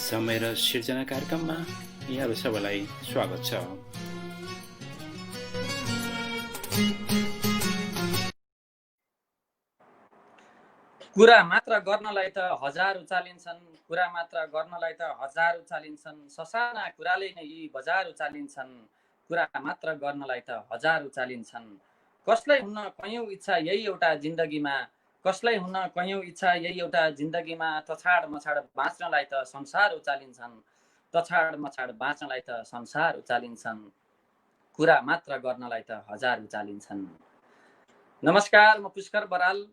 समय र सिर्जना कार्यक्रममा यहाँहरू सबैलाई स्वागत छ। कुरा मात्र गर्नलाई त हजार उचालिन्छन्, कुरा मात्र गर्नलाई त हजार उचालिन्छन्, ससाना कुराले नै यी बजार उचालिन्छन्, कुरा मात्र गर्नलाई त हजार उचालिन्छन्। कसलाई हुन्न कयौँ इच्छा यही एउटा जिन्दगीमा, कसलाई हुन्न कयौँ इच्छा यही एउटा जिन्दगीमा, तछाड मछाड बाँच्नलाई त संसार उचालिन्छन्, तछाड मछाड बाँच्नलाई त संसार उचालिन्छन्, कुरा मात्र गर्नलाई त हजार उचालिन्छन्। नमस्कार, म पुष्कर बराल।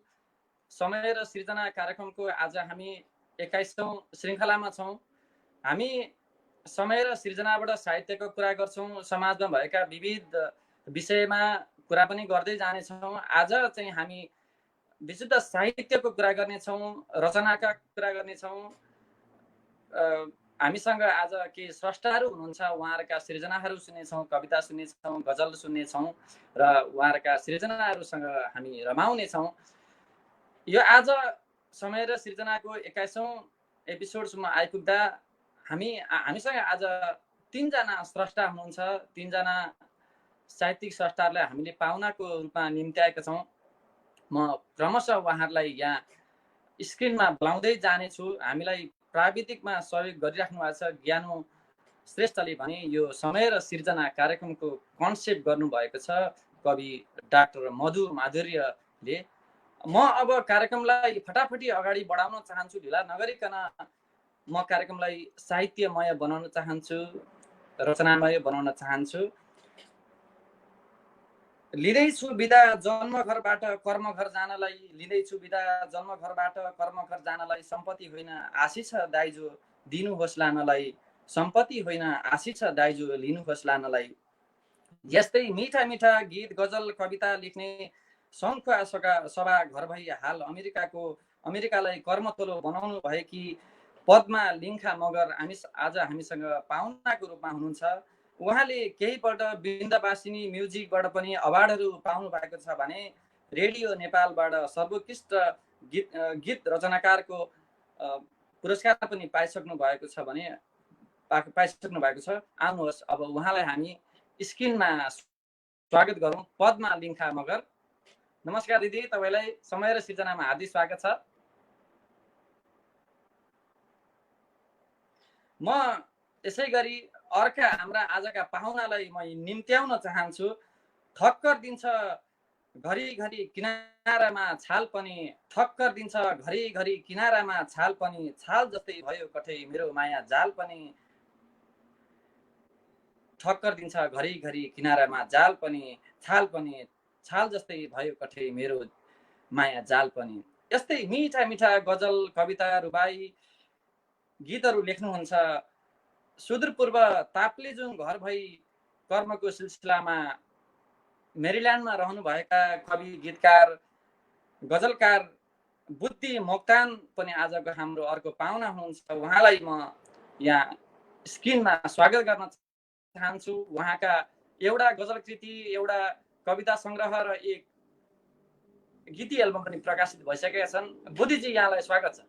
समय र सृजना कार्यक्रमको आज हामी 21औं श्रृङ्खलामा छौँ। हामी समय र सृजनाबाट साहित्यको कुरा गर्छौँ, समाजमा भएका विविध विषयमा कुरा पनि गर्दै जानेछौँ। आज चाहिँ हामी विशुद्ध साहित्यको कुरा गर्नेछौँ, रचनाका कुरा गर्नेछौँ। हामीसँग आज के स्रष्टाहरू हुनुहुन्छ, उहाँहरूका सृजनाहरू सुन्नेछौँ, कविता सुन्नेछौँ, गजल सुन्नेछौँ र उहाँहरूका सृजनाहरूसँग हामी रमाउनेछौँ। यो आज समय र सृजनाको 21औं एपिसोडसम्म आइपुग्दा हामीसँग आज 3 जना स्रष्टा हुनुहुन्छ। 3 जना साहित्यिक स्रष्टाहरूलाई हामीले पाहुनाको रूपमा निम्त्याएका छौँ। म क्रमशः उहाँहरूलाई यहाँ स्क्रिनमा बोलाउँदै जानेछु। हामीलाई प्राविधिकमा सहयोग गरिराख्नु भएको छ ज्ञानु श्रेष्ठले भने यो समय र सृजना कार्यक्रमको कन्सेप्ट गर्नुभएको छ कवि डाक्टर मधु माधुर्यले। म अब कार्यक्रमलाई फटाफटी अगाडि बढाउन चाहन्छु, ढिला नगरिकन म कार्यक्रमलाई साहित्यमय बनाउन चाहन्छु, रचनामय बनाउन चाहन्छु। लिँदैछु बिदा जन्मघरबाट कर्मघर जानलाई, लिँदैछु बिदा जन्मघरबाट कर्मघर जानलाई, सम्पत्ति होइन आशिष दाइजो दिनुहोस् लानलाई, सम्पत्ति होइन आशिष दाइजो लिनुहोस् लानलाई। यस्तै मिठा मिठा गीत गजल कविता लेख्ने सङ्खुवा सभा घर भई हाल अमेरिकालाई कर्मतोलो बनाउनु भएकी पद्मा लिङ्खा मगर आज हामीसँग पाहुनाको रूपमा हुनुहुन्छ। उहाँले केहीपल्ट वृन्दवासिनी म्युजिकबाट पनि अवार्डहरू पाउनु भएको छ भने रेडियो नेपालबाट सर्वोत्कृष्ट गीत रचनाकारको पुरस्कार पनि पाइसक्नु भएको छ। आउनुहोस् अब उहाँलाई हामी स्क्रिनमा स्वागत गरौँ। पद्मा लिङ्खा मगर, नमस्कार दिदी, तपाईँलाई समय र सृजनामा हार्दिक स्वागत छ। म यसै गरी अर्का हाम्रा आजका पाहुनालाई म निम्त्याउन चाहन्छु। ठक्कर दिन्छ घरिघरि किनारामा छाल पनि, ठक्कर दिन्छ घरिघरि किनारामा छाल पनि, छाल जस्तै भयो कठै मेरो माया जाल पनि, ठक्कर दिन्छ घरिघरि किनारामा जाल पनि, छाल जस्तै भयो कठै मेरो माया जाल पनि। यस्तै मिठा मिठा गजल कविता रुबाई गीतहरू लेख्नुहुन्छ। सुदूरपूर्व ताप्लेजुङ घर भई कर्मको सिलसिलामा मेरील्यान्डमा रहनुभएका कवि गीतकार गजलकार बुद्धि मोक्तान पनि आजको हाम्रो अर्को पाहुना हुनुहुन्छ। उहाँलाई म यहाँ स्क्रिनमा स्वागत गर्न चाहन्छु। उहाँका एउटा गजल कृति, एउटा कविता सङ्ग्रह र एक गीती एल्बम पनि प्रकाशित भइसकेका छन्। बुद्धिजी, यहाँलाई स्वागत छ।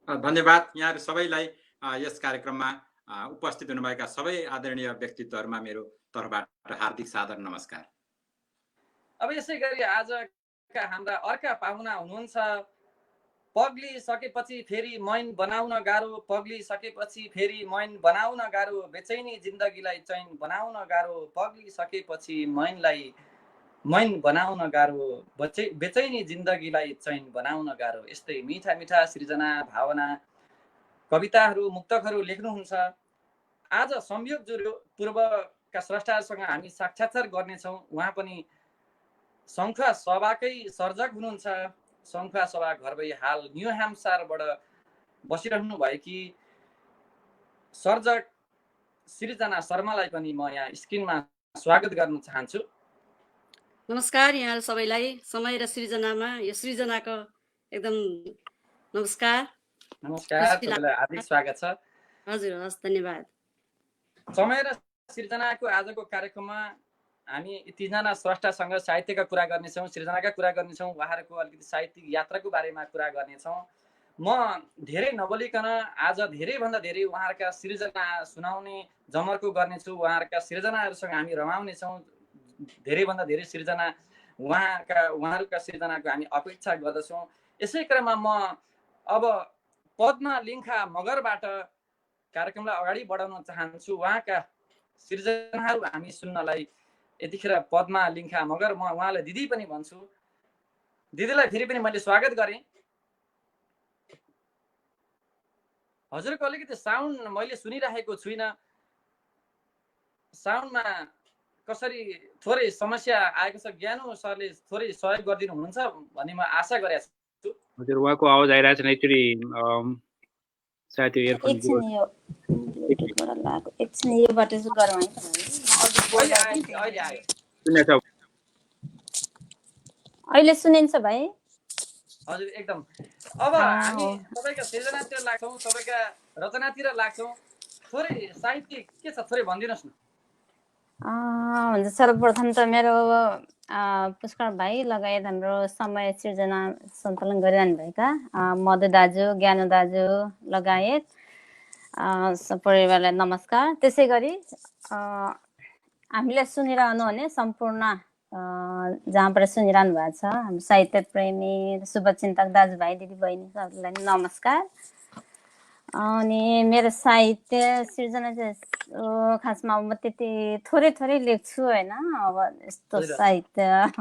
धन्यवाद। यहाँहरू सबैलाई यस कार्यक्रममा उपस्थित हुनुभएका सबै आदरणीय व्यक्तित्वहरूमा मेरो तर्फबाट हार्दिक सादर नमस्कार। अब यसै गरी आजका हाम्रा अर्का पाहुना हुनुहुन्छ। पग्लिसकेपछि फेरि मैन बनाउन गाह्रो, पग्लिसकेपछि फेरि मैन बनाउन गाह्रो, बेचैनी जिन्दगीलाई चैन बनाउन गाह्रो, पग्लिसकेपछि मैन बनाउन गाह्रो, बेचैनी जिन्दगीलाई चैन बनाउन गाह्रो। यस्तै मिठा मिठा सृजना, भावना, कविताहरू, मुक्तकहरू लेख्नुहुन्छ। आज संयोग पूर्वका स्रष्टाहरूसँग हामी साक्षात्कार गर्नेछौँ। उहाँ पनि सङ्खुवा सभाकै सर्जक हुनुहुन्छ। सङ्खुवा सभा घर भई हाल न्यू ह्याम्पसायरबाट बसिरहनु भएकी सर्जक सृजना शर्मालाई पनि म यहाँ स्क्रिनमा स्वागत गर्न चाहन्छु। नमस्कार यहाँहरू सबैलाई समय र सृजनामा यो सृजनाको एकदम नमस्कार। तपाईँलाई हार्दिक स्वागत छ। हजुर, हस्, धन्यवाद। समय र सृजनाको आजको कार्यक्रममा हामी 3 जना स्रष्टासँग साहित्यका कुरा गर्नेछौँ, सृजनाका कुरा गर्नेछौँ, उहाँहरूको अलिकति साहित्यिक यात्राको बारेमा कुरा गर्नेछौँ। म धेरै नबोलिकन आज धेरैभन्दा धेरै उहाँहरूका सिर्जना सुनाउने जमर्को गर्नेछु। उहाँहरूका सिर्जनाहरूसँग हामी रमाउनेछौँ। धेरैभन्दा धेरै सिर्जना उहाँहरूका सिर्जनाको हामी अपेक्षा गर्दछौँ। यसै क्रममा म अब पद्मा लिङ्खा मगरबाट कार्यक्रमलाई अगाडि बढाउन चाहन्छु। उहाँका सिर्जनाहरू हामी सुन्नलाई यतिखेर पद्मा लिङ्खा मगर, म उहाँलाई दिदी पनि भन्छु। दिदीलाई फेरि पनि मैले स्वागत गरेँ। हजुरको अलिकति साउन्ड मैले सुनिरहेको छुइनँ। साउन्डमा कसरी थोरै समस्या आएको छ, ज्ञानु सरले थोरै सहयोग गरिदिनु हुनुहुन्छ भन्ने म आशा गरेको छु। हजुर, उहाँको आवाज आइरहेको छैन एकचोटि सायद यो इयरफोन एकछिन यो ब्लुटुथबाट लगाएको, एकछिन योबाट चाहिँ गरौँ है। अहिले आयो। सुनेछ? अहिले सुनिन्छ भाइ? हजुर एकदम। अब हामी सबैका सृजनातिर लाग्छौँ, सबैका रचनातिर लाग्छौँ। थोरै साहित्य के छ थोरै भनिदिनुहोस् न। हुन्छ, सर्वप्रथम त मेरो पुष्कर भाइ लगायत हाम्रो समय सिर्जना सञ्चालन गरिरहनु भएका मधु दाजु, ज्ञानु दाजु लगायत परिवारलाई नमस्कार। त्यसै गरी हामीलाई सुनिरहनु हुने सम्पूर्ण जहाँबाट सुनिरहनु भएको छ हाम्रो साहित्य प्रेमी शुभचिन्तक दाजुभाइ दिदीबहिनीहरूलाई नमस्कार। अनि मेरो साहित्य सिर्जना चाहिँ खासमा म त्यति थोरै लेख्छु होइन। अब यस्तो साहित्य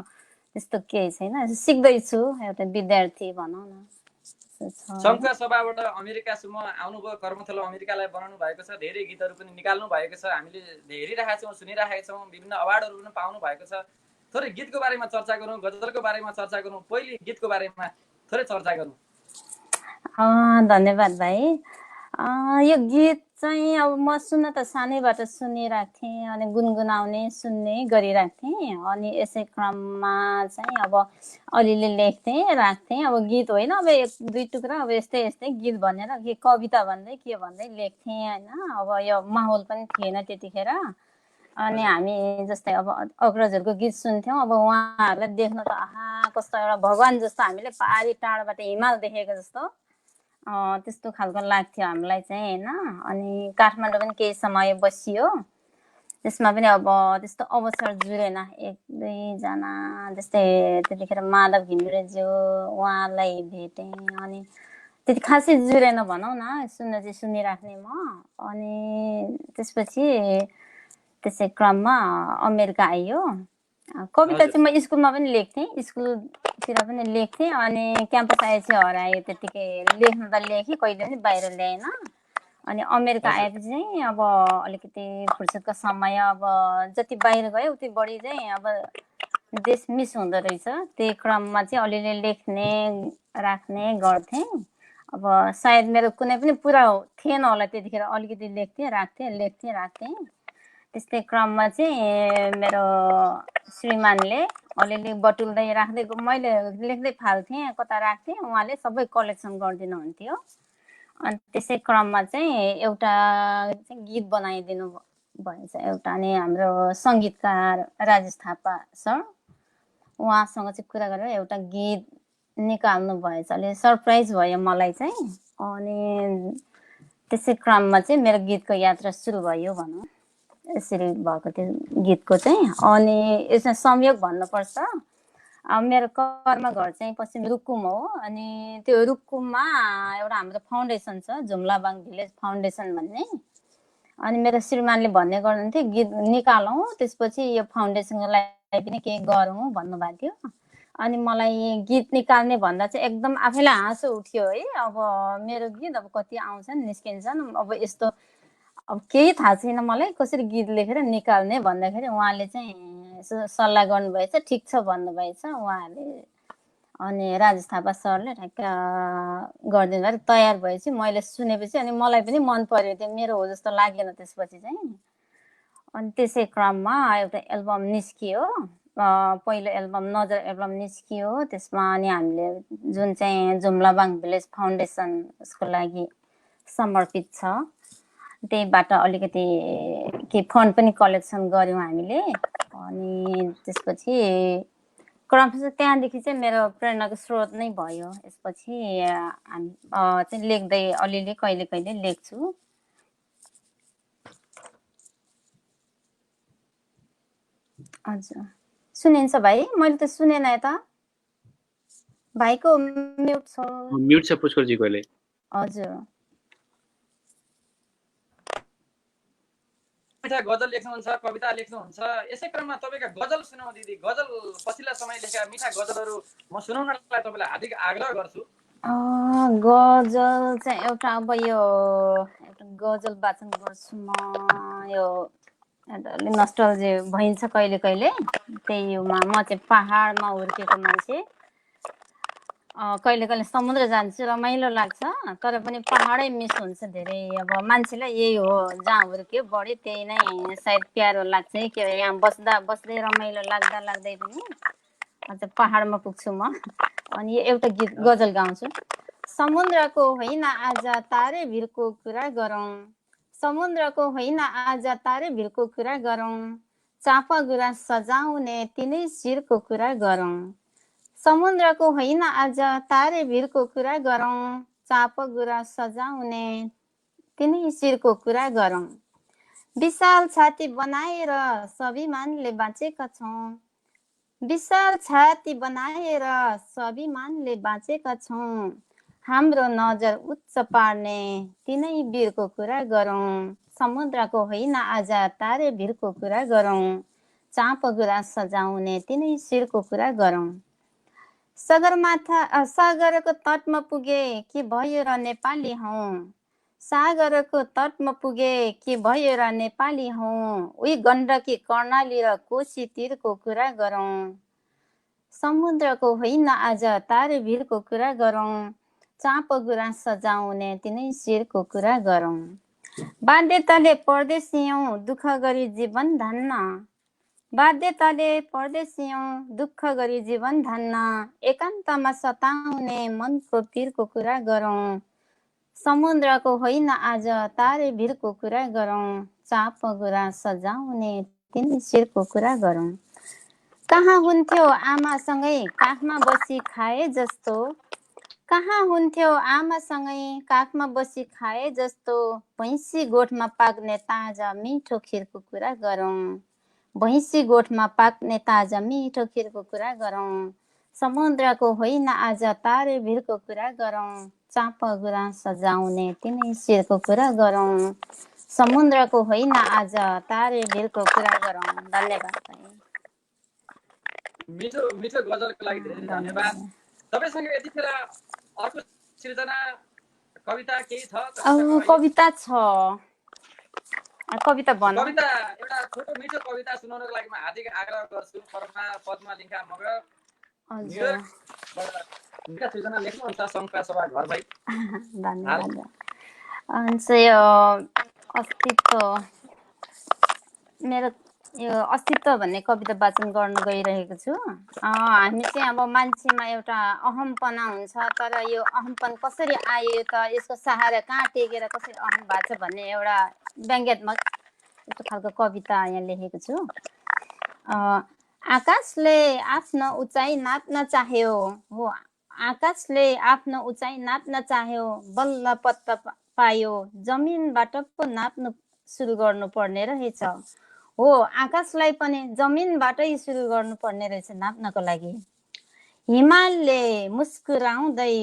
त्यस्तो केही छैन, सिक्दैछु, एउटा विद्यार्थी भनौँ न। सङ्घका सभाबाट अमेरिकासम्म आउनुभयो, कर्मथलो अमेरिकालाई बनाउनु भएको छ, धेरै गीतहरू पनि निकाल्नु भएको छ, हामीले हेरिरहेका छौँ, सुनिरहेका छौँ, विभिन्न अवार्डहरू पनि पाउनु भएको छ। थोरै गीतको बारेमा चर्चा गरौँ, गजलको बारेमा चर्चा गरौँ, पहिले गीतको बारेमा थोरै चर्चा गरौँ। धन्यवाद भाइ। यो गीत चाहिँ अब म सुन्न त सानैबाट सुनिरहेको थिएँ अनि गुनगुनाउने सुन्ने गरिरहेको थिएँ। अनि यसै क्रममा चाहिँ अब अलिअलि लेख्थेँ राख्थेँ। अब गीत होइन, अब एक दुई टुक्रा अब यस्तै गीत भनेर के कविता भन्दै के भन्दै लेख्थेँ होइन। अब यो माहौल पनि थिएन त्यतिखेर। अनि हामी जस्तै अब अग्रजहरूको गीत सुन्थ्यौँ। अब उहाँहरूलाई देख्न त आहा कस्तो एउटा भगवान् जस्तो, हामीले पारी टाढाबाट हिमाल देखेको जस्तो त्यस्तो खालको लाग्थ्यो हामीलाई चाहिँ होइन। अनि काठमाडौँ पनि केही समय बसियो, त्यसमा पनि अब त्यस्तो अवसर जुरेन। एक दुईजना जस्तै त्यतिखेर माधव घिमिरेज्यू उहाँलाई भेटेँ, अनि त्यति खासै जुरेन भनौँ न, सुन्न चाहिँ सुनिराख्ने म। अनि त्यसपछि त्यसै क्रममा अमेरिका आइयो। कविता चाहिँ म स्कुलमा पनि लेख्थेँ, स्कुलतिर पनि लेख्थेँ। अनि क्याम्पस आएपछि हरायो, त्यतिकै लेख्नु त लेखेँ, कहिले पनि बाहिर ल्याएन। अनि अमेरिका आएपछि चाहिँ अब अलिकति फुर्सदको समय, अब जति बाहिर गयो उति बढी चाहिँ अब देश मिस हुँदो रहेछ। त्यही क्रममा चाहिँ अलिअलि लेख्ने राख्ने गर्थेँ। अब सायद मेरो कुनै पनि पुरा थिएन होला त्यतिखेर, अलिकति लेख्थेँ राख्थेँ। त्यस्तै क्रममा चाहिँ मेरो श्रीमानले अलिअलि बटुल्दै राख्दै, मैले लेख्दै फाल्थेँ, कता राख्थेँ, उहाँले सबै कलेक्सन गरिदिनुहुन्थ्यो। अनि त्यसै क्रममा चाहिँ एउटा चाहिँ गीत बनाइदिनु भएछ। एउटा नि हाम्रो सङ्गीतकार राजेश थापा सर, उहाँसँग चाहिँ कुरा गरेर एउटा गीत निकाल्नु भएछ। अलि सरप्राइज भयो मलाई चाहिँ। अनि त्यसै क्रममा चाहिँ मेरो गीतको यात्रा सुरु भयो भनौँ, यसरी भएको त्यो गीतको चाहिँ। अनि यसमा संयोग भन्नुपर्छ, मेरो कर्म घर चाहिँ पश्चिम रुकुम हो। अनि त्यो रुकुममा एउटा हाम्रो फाउन्डेसन छ, जुम्लाबाङ भिलेज फाउन्डेसन भन्ने। अनि मेरो श्रीमानले भन्ने गर्नुहुन्थ्यो गीत निकालौँ, त्यसपछि यो फाउन्डेसनको लागि पनि केही गरौँ भन्नुभएको थियो। अनि मलाई गीत निकाल्ने भन्दा चाहिँ एकदम आफैलाई हाँसो उठ्यो है। अब मेरो गीत अब कति आउँछन् निस्किन्छन्, अब यस्तो अब केही थाहा छैन मलाई कसरी गीत लेखेर निकाल्ने भन्दाखेरि उहाँले चाहिँ सल्लाह गर्नुभएछ, ठिक छ भन्नुभएछ उहाँहरूले। अनि राजेश थापा सरले ठ्याक्क गरिदिनु भएर तयार भएपछि मैले सुनेपछि अनि मलाई पनि मन पर्यो, त्यो मेरो हो जस्तो लागेन त्यसपछि चाहिँ। अनि त्यसै क्रममा एउटा एल्बम निस्कियो, पहिलो एल्बम नजर एल्बम निस्कियो। त्यसमा अनि हामीले जुन चाहिँ जुम्लाबाङ भिलेज फाउन्डेसन उसको लागि समर्पित छ, त्यहीबाट अलिकति केही फन्ड पनि कलेक्सन गऱ्यौँ हामीले। अनि त्यसपछि क्रम त्यहाँदेखि चाहिँ मेरो प्रेरणाको स्रोत नै भयो। यसपछि हामी चाहिँ लेख्दै अलिअलि कहिले कहिले लेख्छु। हजुर सुनिन्छ भाइ? मैले त सुनेन यता। भाइको म्युट छ। म्युट छ पुष्करजी कहिले। हजुर मिठा गजल लेख्नुहुन्छ, कविता लेख्नुहुन्छ, यसै क्रममा तपाईँका गजल सुनाउ दिदी। गजल पछिल्ला समय लेखेका मिठा गजलहरू म सुनाउनलाई तपाईँलाई हार्दिक आग्रह गर्छु। गजल चाहिँ एउटा अब यो एउटा गजल वाचन गर्छु म। यो अलि नस्टल्जी भइन्छ कहिले कहिले। त्यहीमा म चाहिँ पहाडमा हुर्केको मान्छे। कहिले कहिले समुद्र जान्छु, रमाइलो लाग्छ, तर पनि पहाडै मिस हुन्छ धेरै। अब मान्छेलाई यही हो, जहाँ हुर्क्यो बढी त्यही नै सायद प्यारो लाग्छ के यहाँ बस्दै रमाइलो लाग्दै पनि अझ पहाडमा पुग्छु म। अनि एउटा गीत गजल गाउँछु। समुद्रको होइन आज तारे भिरको कुरा गरौँ, समुद्रको होइन आज तारे भिरको कुरा गरौँ, चापा गुराँस सजाउने तिनै शिरको कुरा गरौँ। समुद्रको होइन आज तारे भिरको कुरा गरौँ, चापा गुराँस सजाउने तिनै शिरको कुरा गरौँ। विशाल छाती बनाएर स्वाभिमानले बाँचेका छौँ, विशाल छाती बनाएर स्वाभिमानले बाँचेका छौँ। हाम्रो नजर उच्च पार्ने तिनै वीरको कुरा गरौँ, समुद्रको होइन आज तारे भिरको कुरा गरौँ, चाप गुराँस सजाउने तिनै शिरको कुरा गरौँ। सगरमाथा सागरको तटमा पुगे के भयो र नेपाली हौँ, सागरको तटमा पुगे के भयो र नेपाली हौँ। उही गण्डकी कर्णाली र कोशी तीरको कुरा गरौँ, समुद्रको होइन आज तारे भिरको कुरा गरौँ, चाप गुराँस सजाउने तिनै शिरको कुरा गरौँ। बाध्यताले परदेशियौँ दुःख गरी जीवन धान्न, बाध्यताले परदेशियौँ दुःख गरी जीवन धान्न, एकान्तमा सताउने मनको पीरको कुरा गरौँ, समुद्रको होइन आज तारे भिरको कुरा गरौँ, चाप गुराँस सजाउने तिनै शिरको कुरा गरौँ। कहाँ हुन्थ्यो आमासँगै काखमा बसी खाए जस्तो, कहाँ हुन्थ्यो आमासँगै काखमा बसी खाए जस्तो, भैँसी गोठमा पाक्ने ताजा मिठो खिरको कुरा गरौँ, भैँसी गोठमा पाक्ने ताजा मिठो खिरको कुरा गरौँ। समुद्रको होइन आज तारे भिरको कुरा गरौँ, चाप गुराँस सजाउने तिनै शिरको कुरा गरौँ, समुद्रको होइन आज तारे भिरको कुरा गरौँ। धन्यवाद। मिठो मिठो गजलको लागि धेरै धन्यवाद। तपाईँसँग यतिखेर अर्को सृजना कविता केही छ? कविता छ, कविता भन। कविता एउटा छोटो मिठो कविता सुनाउनको लागि म हार्दिक आग्रह गर्छु। पद्मा लिङ्का मगर मिठा सृजना लेख्नुहुन्छ सङ्घका सभा घर भाइ। धन्यवाद। यो अस्तित्व, मेरो यो अस्तित्व भन्ने कविता वाचन गर्न गइरहेको छु। हामी चाहिँ अब मान्छेमा एउटा अहमपना हुन्छ, तर यो अहमपन कसरी आयो त, यसको सहारा कहाँ टेकेर कसरी अहम भएको छ भन्ने एउटा व्यङ्ग्यात्मक यस्तो खालको कविता यहाँ लेखेको छु। आकाशले आफ्नो उचाइ नाप्न चाह्यो, हो आकाशले आफ्नो उचाइ नाप्न चाह्यो, बल्ल पत्ता पायो जमिनबाट पो नाप्नु सुरु गर्नुपर्ने रहेछ, हो आकाशलाई पनि जमिनबाटै सुरु गर्नुपर्ने रहेछ नाप्नको लागि। हिमालले मुस्कुराउँदै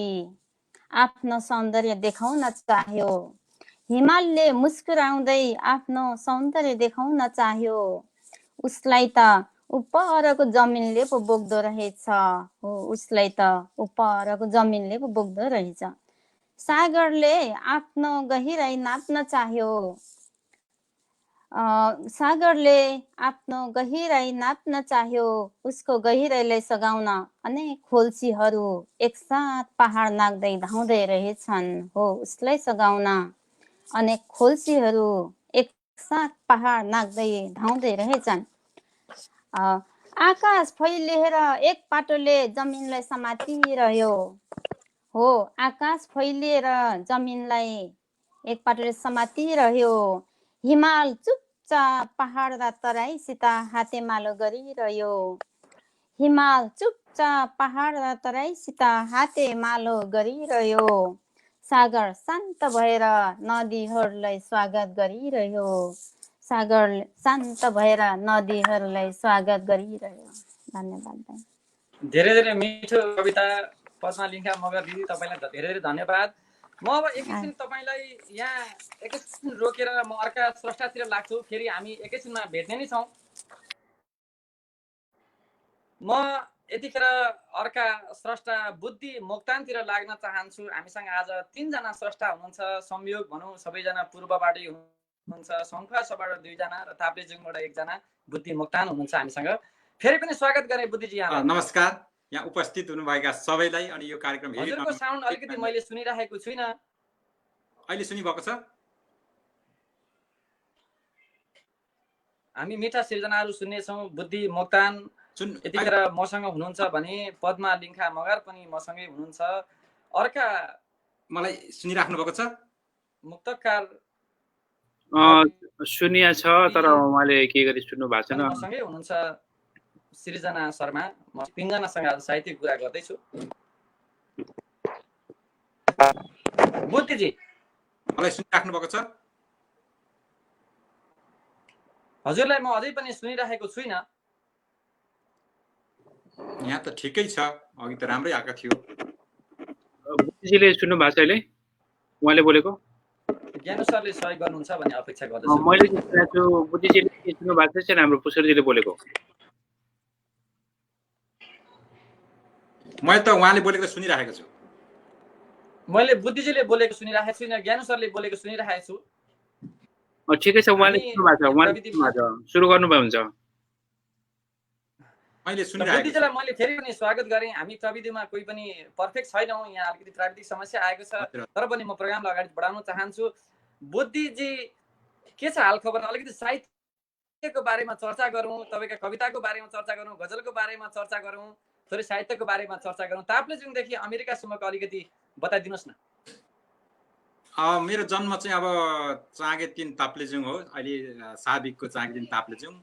आफ्नो सौन्दर्य देखाउन चाह्यो, हिमालले मुस्कुराउँदै आफ्नो सौन्दर्य देखाउन चाह्यो, उसलाई त उपरको जमिनले पो बोक्दो रहेछ, हो उसलाई त उपरको जमिनले पो बोक्दो रहेछ। सागरले आफ्नो गहिराई नाप्न चाह्यो, सागरले आफ्नो गहिराई नाप्न चाह्यो, उसको गहिराईलाई सघाउन अनेक खोल्सीहरू एकसाथ पहाड नाग्दै धाउँदै रहेछन्, हो उसलाई सघाउन अनेक खोल्सीहरू एकसाथ पहाड नाग्दै धाउँदै रहेछन्। आकाश फैलिएर एक पाटोले जमिनलाई समातिरह्यो, हो आकाश फैलिएर जमिनलाई एक पाटोले समातिरह्यो, हिमाल चुपचाप पहाड र तराईसित हातेमालो गरिरह्यो, हिमाल चुपचाप पहाड र तराईसित हाते मालो गरिरह्यो। सागर शान्त भएर नदीहरूलाई स्वागत गरिरह्यो। सागर शान्त भएर नदीहरूलाई स्वागत गरिरह्यो। धन्यवाद दाइ। धेरै धेरै मिठो कविता पद्मा लिङ्खा मगर दिदी, तपाईँलाई धेरै धेरै धन्यवाद। म अब एकैछिन तपाईँलाई यहाँ एकैछिन रोकेर म अर्का स्रष्टातिर लाग्छु, फेरि हामी एकैछिनमा भेट्ने नै छौँ। म यतिखेर अर्का स्रष्टा बुद्धि मोक्तानतिर लाग्न चाहन्छु। हामीसँग आज 3 जना स्रष्टा हुनुहुन्छ। संयोग भनौँ सबैजना पूर्वबाटै हुनुहुन्छ। सङ्खुवासबाट 2 जना र ताप्लेजुङबाट 1 जना बुद्धि मोक्तान हुनुहुन्छ हामीसँग। फेरि पनि स्वागत गरे बुद्धिजी यहाँलाई। नमस्कार। यहाँ उपस्थित हुनुभएका सबैलाई अनि यो कार्यक्रम हजुरको साउन्ड अलिकति मैले सुनिरहेको छुइनँ। अहिले सुनिरहेको छ? हामी मिठा सिर्जनाहरू सुन्नेछौँ। बुद्धि मोक्तान यतिखेर मसँग हुनुहुन्छ भने पद्मा लिङ्खा मगर पनि मसँगै हुनुहुन्छ। अर्का मलाई सुनिराख्नु भएको छ? मुक्तकार सुनिया छ तर उहाँले के गरी सुन्नु भएको छैन। मसँगै हुनुहुन्छ सृजना शर्मा। म 3 जनासँग आज साहित्यिक कुरा गर्दैछु। बुद्धिजी मलाई सुनिराख्नु भएको छ? हजुरलाई म अझै पनि सुनिरहेको छुइनँ। यहाँ त ठिकै छ, अघि त राम्रै आएको थियो। बुद्धिजीले सुन्नु भएको छ अहिले उहाँले बोलेको? ज्ञानु सरले सहयोग गर्नुहुन्छ भन्ने अपेक्षा गर्दछु। मैले सुनेको छु बुद्धिजीले सुन्नु भएको छैन हाम्रो पुष्करजीले बोलेको। मैले त उहाँले बोलेको सुनिरहेको छु। मैले बुद्धिजीले बोलेको सुनिरहेको छुइनँ, ज्ञानु सरले बोलेको सुनिरहेको छु। ठिकै छ, उहाँले सुन्नु भएको छ, उहाँले सुन्नु भएको छ। सुरु गर्नुभयो हुन्छ। बुद्धिजीलाई मैले फेरि पनि स्वागत गरेँ। हामी प्रविधिमा कोही पनि पर्फेक्ट छैनौँ, यहाँ अलिकति प्राविधिक समस्या आएको छ, तर पनि म प्रोग्रामलाई अगाडि बढाउन चाहन्छु। बुद्धिजी के छ हालखबर? अलिकति साहित्यको बारेमा चर्चा गरौँ, तपाईँका कविताको बारेमा चर्चा गरौँ, गजलको बारेमा चर्चा गरौँ, थोरै साहित्यको बारेमा चर्चा गरौँ। ताप्लेजुङदेखि अमेरिकासम्मको अलिकति बताइदिनुहोस् न। मेरो जन्म चाहिँ अब चाँगे 3 ताप्लेजुङ हो। अहिले साबिकको चाँगे 3 ताप्लेजुङ।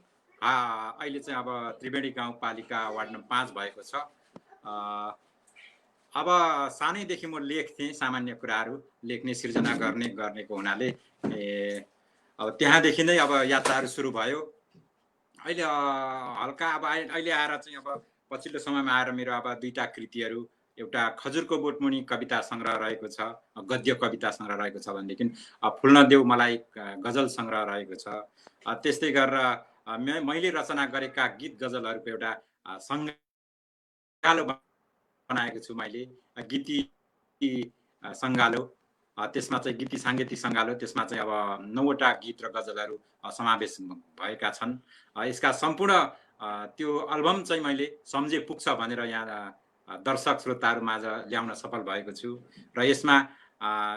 अहिले चाहिँ अब त्रिवेणी गाउँपालिका वार्ड नम्बर 5 भएको छ। अब सानैदेखि म लेख्थेँ, सामान्य कुराहरू लेख्ने सिर्जना गर्नेको हुनाले अब त्यहाँदेखि नै अब यात्राहरू सुरु भयो। अहिले हल्का अब अहिले आएर चाहिँ अब पछिल्लो समयमा आएर मेरो अब 2टा कृतिहरू, एउटा खजुरको बोटमुनि कविता सङ्ग्रह रहेको छ, गद्य कविता सङ्ग्रह रहेको छ भनेदेखि फुल्न देऊ मलाई गजल सङ्ग्रह रहेको छ। त्यस्तै गरेर मैले रचना गरेका गीत गजलहरूको एउटा सङ्गालो बनाएको छु मैले, गीति सङ्गालो। त्यसमा चाहिँ गीति साङ्गीतिक सङ्गालो, त्यसमा चाहिँ अब 9वटा गीत र गजलहरू समावेश भएका छन्। यसका सम्पूर्ण त्यो एल्बम चाहिँ मैले सम्झे पुग्छ भनेर यहाँ दर्शक श्रोताहरू माझ ल्याउन सफल भएको छु। र यसमा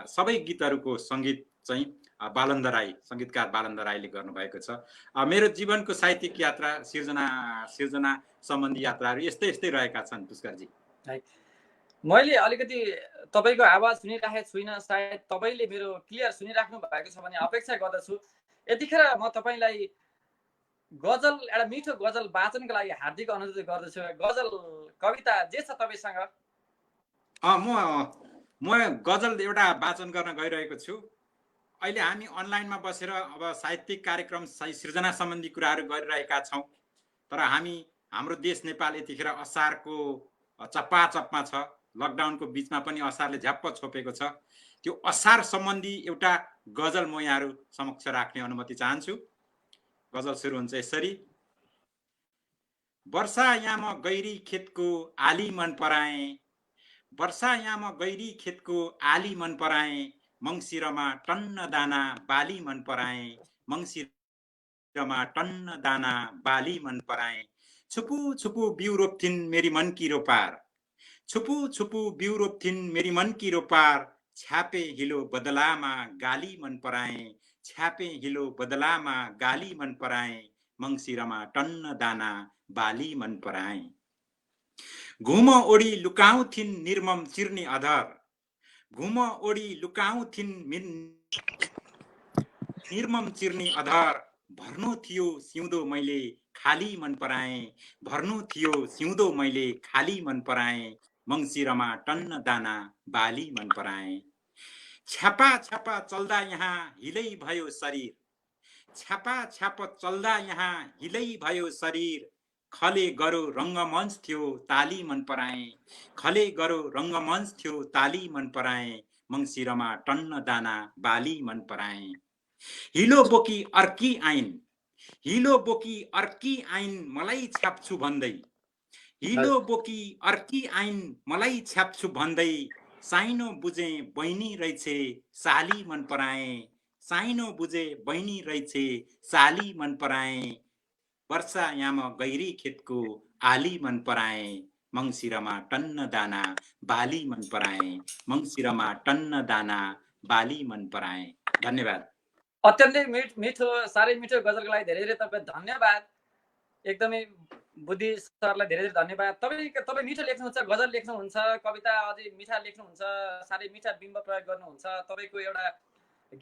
सबै गीतहरूको सङ्गीत चाहिँ बालन्द राई, सङ्गीतकार बालन्द राईले गर्नुभएको छ। मेरो जीवनको साहित्यिक यात्रा, सिर्जना सम्बन्धी यात्राहरू यस्तै रहेका छन् पुष्करजी। मैले अलिकति तपाईँको आवाज सुनिरहेको छुइनँ, सायद तपाईँले मेरो क्लियर सुनिराख्नु भएको छ भने अपेक्षा गर्दछु। यतिखेर म तपाईँलाई गजल, एउटा मिठो गजल वाचनको लागि हार्दिक अनुरोध गर्दछु। गजल कविता जे छ तपाईँसँग? म गजल एउटा वाचन गर्न गइरहेको छु। अहिले हामी अनलाइनमा बसेर अब साहित्यिक कार्यक्रम सिर्जना सम्बन्धी कुराहरू गरिरहेका छौँ, तर हाम्रो देश नेपाल यतिखेर असारको चप्पाचप्पमा छ। लकडाउनको बिचमा पनि असारले झ्याप्प छोपेको छ। त्यो असार सम्बन्धी एउटा गजल म यहाँहरू समक्ष राख्ने अनुमति चाहन्छु। गजल सुरु हुन्छ यसरी। वर्षा याम गैरी खेतको आली मन पराए, वर्षा याम गैरी खेतको आली मन पराए, मङ्सिरमा टन्न दाना बाली मन पराए, मङ्सिरमा टन्न दाना बाली मन पराए। छुपु छुपु बिउ रोप्थिन् मेरी मन की रोपार, छुपु छुपु बिउ रोप्थिन् मेरी मन की रोपार, छ्यापे हिलो बदलामा गाली मन पराए, छ्यापे हिलो बदलामा गाली मन पराए, मङ्सिरमा टन्न दाना बाली मन पराए। घुम ओडी लुकाउँथिन् निर्मम चिर्ने अधर, घुम ओडी लुकाउँथिन् निर्मम चिर्ने अधर, भर्नु थियो सिउँदो मैले खाली मन पराएँ, भर्नु थियो सिउँदो मैले खाली मन पराएँ, मङ्सिरमा टन्न दाना बाली मन पराएँ। छ्यापा छ्यापा चल्दा यहाँ हिलै भयो शरीर, छ्यापा छ्याप चल्दा यहाँ हिलै भयो शरीर, खले गरो रङ्गमञ्च थियो ताली मन पराएँ, खले गरो रङ्गमञ्च थियो ताली मन पराएँ, मङ्सिरमा टन्न दाना बाली मन पराएँ। हिलो बोकी अर्की आइन्, हिलो बोकी अर्की आइन् मलाई छ्याप्छु भन्दै, हिलो बोकी अर्की आइन् मलाई छ्याप्छु भन्दै, साइनो बुझे बहिनी रहेछे साली मन पराएँ, साइनो बुझे बहिनी रहेछे साली मन पराएँ, वर्षा याम गैरी खेतको आली मन पराएँ, मङ्सिरमा टन्न दाना बाली मन पराएँ, मङ्सिरमा टन्न दाना बाली मन पराएँ। धन्यवाद। अत्यन्तै मिठो, साह्रै मिठो गजलको लागि धेरै धेरै तपाईँ धन्यवाद। एकदमै बुद्धि सरलाई धेरै धेरै धन्यवाद। तपाईँ मिठो लेख्नुहुन्छ, गजल लेख्नुहुन्छ, कविता अझै मिठा लेख्नुहुन्छ, साह्रै मिठा बिम्ब प्रयोग गर्नुहुन्छ। तपाईँको एउटा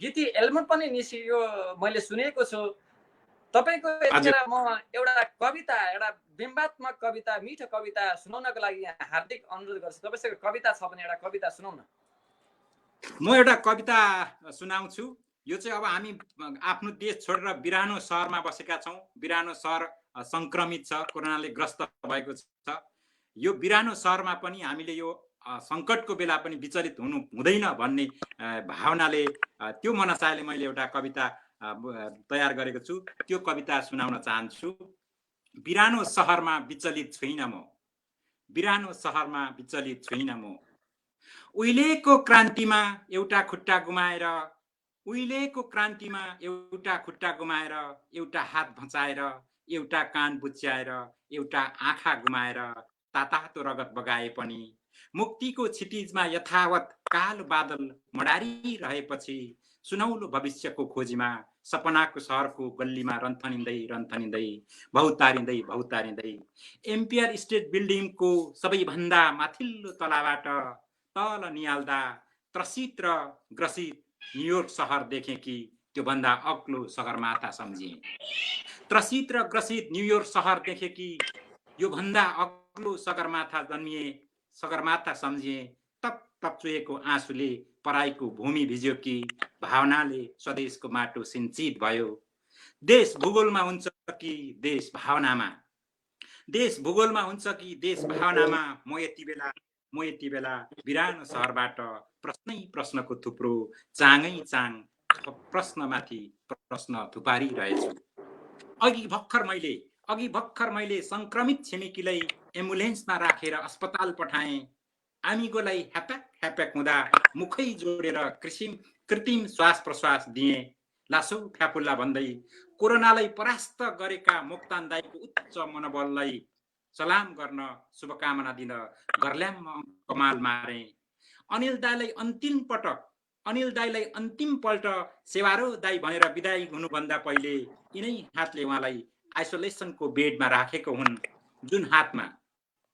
गीती एल्बम पनि निस्कियो, मैले सुनेको छु। तपाईँको यतिखेर म एउटा कविता, एउटा बिम्बात्मक कविता, मिठो कविता सुनाउनको लागि यहाँ हार्दिक अनुरोध गर्छु। तपाईँसँग कविता छ भने एउटा कविता सुनाउन। म एउटा कविता सुनाउँछु। यो चाहिँ अब हामी आफ्नो देश छोडेर बिरानो सहरमा बसेका छौँ। बिरानो सहर संक्रमित छ, कोरोनाले ग्रस्त भएको छ। यो बिरानो सहरमा पनि हामीले यो सङ्कटको बेला पनि विचलित हुनु हुँदैन भन्ने भावनाले, त्यो मनसायले मैले एउटा कविता तयार गरेको छु। त्यो कविता सुनाउन चाहन्छु। बिरानो सहरमा विचलित छुइन म, बिरानो सहरमा विचलित छुइन म, उहिलेको क्रान्तिमा एउटा खुट्टा गुमाएर, उहिलेको क्रान्तिमा एउटा खुट्टा गुमाएर, एउटा हात भचाएर, एउटा कान बुच्याएर, एउटा आँखा गुमाएर, तातातो रगत बगाए पनि मुक्तिको क्षितिजमा यथावत कालो बादल मडारिरहेपछि सुनौलो भविष्यको खोजीमा सपनाको सहरको गल्लीमा रन्थनिँदै रन्थनिँदै भौतारिँदै भौतारिँदै एम्पियर स्टेट बिल्डिङको सबैभन्दा माथिल्लो तलाबाट तल निहाल्दा त्रसित र ग्रसित न्युयोर्क सहर देखेँ कि त्योभन्दा अग्लो सगरमाथा सम्झेँ, त्रसित र ग्रसित न्युयोर्क सहर देखेँ कि योभन्दा अग्लो सगरमाथा जन्मिए, सगरमाथा सम्झिए। तप तप चुहेको आँसुले पराईको भूमि भिज्यो कि भावनाले स्वदेशको माटो सिन्चित भयो। देश भूगोलमा हुन्छ कि देश भावनामा, देश भूगोलमा हुन्छ कि देश भावनामा, म यति बेला बिरानो सहरबाट प्रश्नै प्रश्नको थुप्रो चाङै चाङ प्रश्नमाथि प्रश्न थुपारिरहेछु। अघि भर्खर मैले संक्रमित छिमेकीलाई एम्बुलेन्समा राखेर अस्पताल पठाएँ। आमिगोलाई ह्याप्याक ह्याप्याक हुँदा मुखै जोडेर कृत्रिम श्वास प्रश्वास दिएँ। लासो फ्यापुल्ला भन्दै कोरोनालाई परास्त गरेका मोक्तान दाईको उच्च मनोबललाई सलाम गर्न, शुभकामना दिन गर्ल्याममा कमाल मारे। अनिल दाईलाई अन्तिम पल्ट सेवारो दाई भनेर बिदाई हुनुभन्दा पहिले यिनै हातले उहाँलाई आइसोलेसनको बेडमा राखेको हुन्।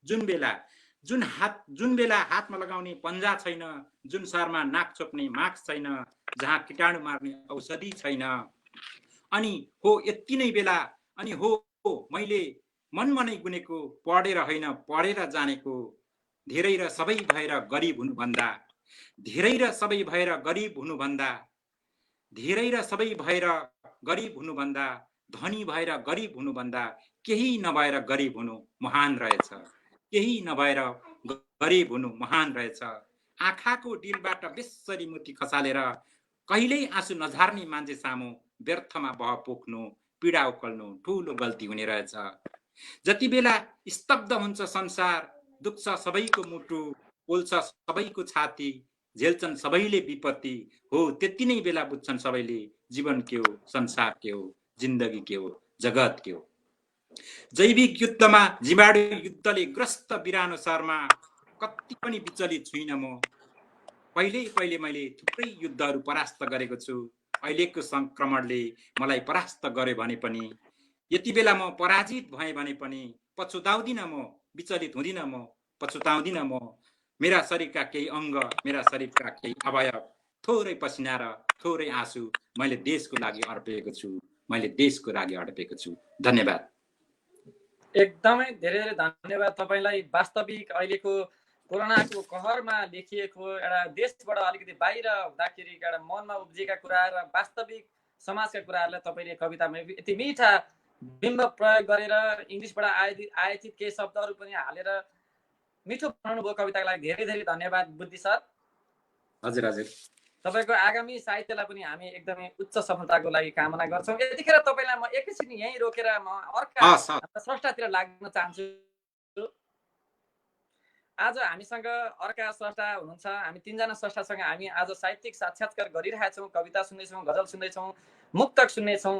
जुन बेला हातमा लगाउने पन्जा छैन, जुन सहरमा नाक छोप्ने मास्क छैन, जहाँ कीटाणु मार्ने औषधि छैन। अनि हो यति नै बेला, अनि हो मैले मनमनै गुनेको, पढेर होइन पढेर जानेको, धेरै र सबै भएर गरिब हुनुभन्दा, धेरै र सबै भएर गरिब हुनुभन्दा, धेरै र सबै भएर गरिब हुनुभन्दा, धनी भएर गरिब हुनुभन्दा केही नभएर गरिब हुनु महान रहेछ, केही नभएर गरिब हुनु महान रहेछ। आँखाको डिलबाट बेसरी मोती खसालेर कहिल्यै आँसु नझार्ने मान्छे सामु व्यर्थमा बह पोख्नु, पीडा उकल्नु ठुलो गल्ती हुने रहेछ। जति बेला स्तब्ध हुन्छ संसार, दुख्छ सबैको मुटु, पोल्छ सबैको छाती, झेल्छन् सबैले विपत्ति, हो त्यति नै बेला बुझ्छन् सबैले जीवन के हो, संसार के हो, जिन्दगी के हो, जगत के हो। जैविक युद्धमा जीवाणु युद्धले ग्रस्त बिरानो सहरमा कति पनि विचलित छुइन म। पहिले मैले थुप्रै युद्धहरू परास्त गरेको छु। अहिलेको संक्रमणले मलाई परास्त गर्यो भने पनि, यति बेला म पराजित भएँ भने पनि पछुताउँदिन म, विचलित हुँदिन म, पछुताउँदिन म। मेरा शरीरका केही अङ्ग, मेरा शरीरका केही अवयव, थोरै पसिना र थोरै आँसु मैले देशको लागि अर्पेको छु, मैले देशको लागि अर्पेको छु। धन्यवाद। एकदमै धेरै धेरै धन्यवाद तपाईँलाई। वास्तविक अहिलेको कोरोनाको कहरमा लेखिएको एउटा देशबाट अलिकति बाहिर हुँदाखेरि एउटा मनमा उब्जिएका कुरा र वास्तविक समाजका कुराहरूलाई तपाईँले कवितामा यति मिठा बिम्ब प्रयोग गरेर इङ्ग्लिसबाट आयातित केही शब्दहरू पनि हालेर मिठो बनाउनु भयो कविताको लागि धेरै धेरै धन्यवाद बुद्धि सर। हजुर हजुर, तपाईँको आगामी साहित्यलाई पनि हामी एकदमै उच्च सफलताको लागि कामना गर्छौँ। यतिखेर तपाईँलाई म एकैछिन यहीँ रोकेर म अर्का स्रष्टातिर लाग्न चाहन्छु। आज हामीसँग अर्का स्रष्टा हुनुहुन्छ। हामी 3 जना स्रष्टासँग हामी आज साहित्यिक साक्षात्कार गरिरहेछौँ, कविता सुन्दैछौँ, गजल सुन्दैछौँ, मुक्तक सुन्नेछौँ।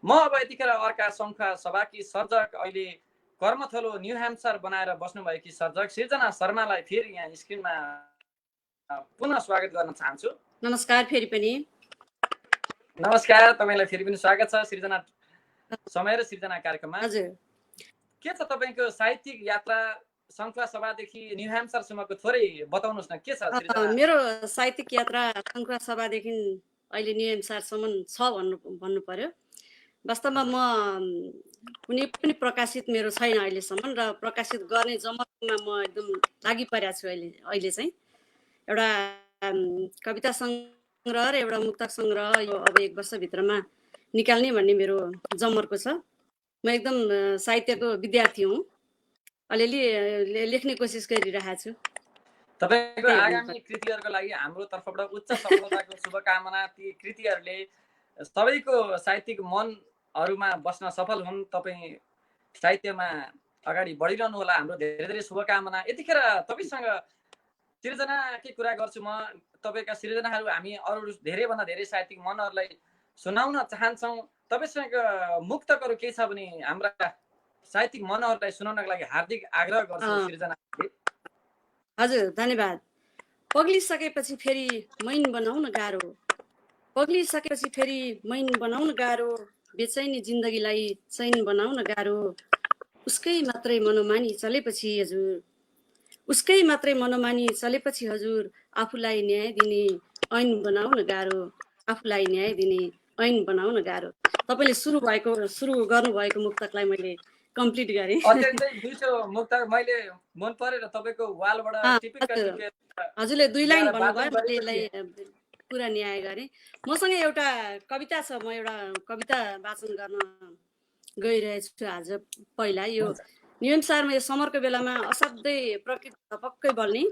म अब यतिखेर अर्का सङ्ख्या सभाकी सर्जक, अहिले कर्मथलो न्यू ह्याम्पसायर बनाएर बस्नुभएकी सर्जक सृजना शर्मालाई फेरि यहाँ स्क्रिनमा पुनः स्वागत गर्न चाहन्छु। नमस्कार फेरि पनि। नमस्कार, तपाईँलाई फेरि पनि स्वागत छ सृजना समय र सृजना कार्यक्रममा। हजुर, के छ तपाईँको साहित्यिक यात्रा सङ्खला सभादेखि न्यू ह्याम्पसायरसम्मको थोरै बताउनुहोस् न, के छ सृजना? मेरो साहित्यिक यात्रा सङ्खला सभादेखि अहिले न्यू ह्याम्पसायरसम्म छ भन्नु पर्यो। वास्तवमा म कुनै पनि प्रकाशित मेरो छैन अहिलेसम्म र प्रकाशित गर्ने जमर्कोमा म एकदम लागि परेको छु। अहिले चाहिँ एउटा कविता सङ्ग्रह र एउटा मुक्तक सङ्ग्रह यो अब 1 वर्षभित्रमा निकाल्ने भन्ने मेरो जमर्को छ। म एकदम साहित्यको विद्यार्थी हुँ, अलिअलि लेख्ने कोसिस गरिरहेको छु। तपाईँको आगामी कृतिहरूको लागि हाम्रो तर्फबाट उच्च सफलताको शुभकामना। ती कृतिहरूले सबैको साहित्यिक मनहरूमा बस्न सफल हुन्। तपाईँ साहित्यमा अगाडि बढिरहनु होला, हाम्रो धेरै धेरै शुभकामना। यतिखेर तपाईँसँग सृजनाकै कुरा गर्छु म। तपाईँका सृजनाहरू हामी अरू धेरैभन्दा धेरै साहित्यिक मनहरूलाई सुनाउन चाहन्छौँ। तपाईँसँग मुक्तकहरू केही छ भने हाम्रा साहित्यिक मनहरूलाई सुनाउनको लागि हार्दिक आग्रह गर्छु सृजना। हजुर, धन्यवाद। पग्लिसकेपछि फेरि मैन बनाउन गाह्रो, पग्लिसकेपछि फेरि मैन बनाउन गाह्रो, बेचैनी जिन्दगीलाई चैन बनाउन गाह्रो, उसकै मात्रै मनोमानी चलेपछि हजुर, उसकै मात्रै मनोमानी चलेपछि हजुर, आफूलाई न्याय दिने ऐन बनाउन गाह्रो, आफूलाई न्याय दिने ऐन बनाउन गाह्रो। तपाईँले सुरु गर्नुभएको मुक्तकलाई मैले कम्प्लिट गरेँ। अत्यन्तै मिठो मुक्तक, मैले मन परेर तपाईँको वालबाट हजुरले 2 लाइन भन्नुभयो, मैले यसलाई पुरा न्याय गरेँ। मसँग एउटा कविता छ, म एउटा कविता वाचन गर्न गइरहेछु आज। पहिला यो न्यू ह्याम्पसायरमा यो समरको बेलामा असाध्यै प्रकृति पक्कै बल्ने,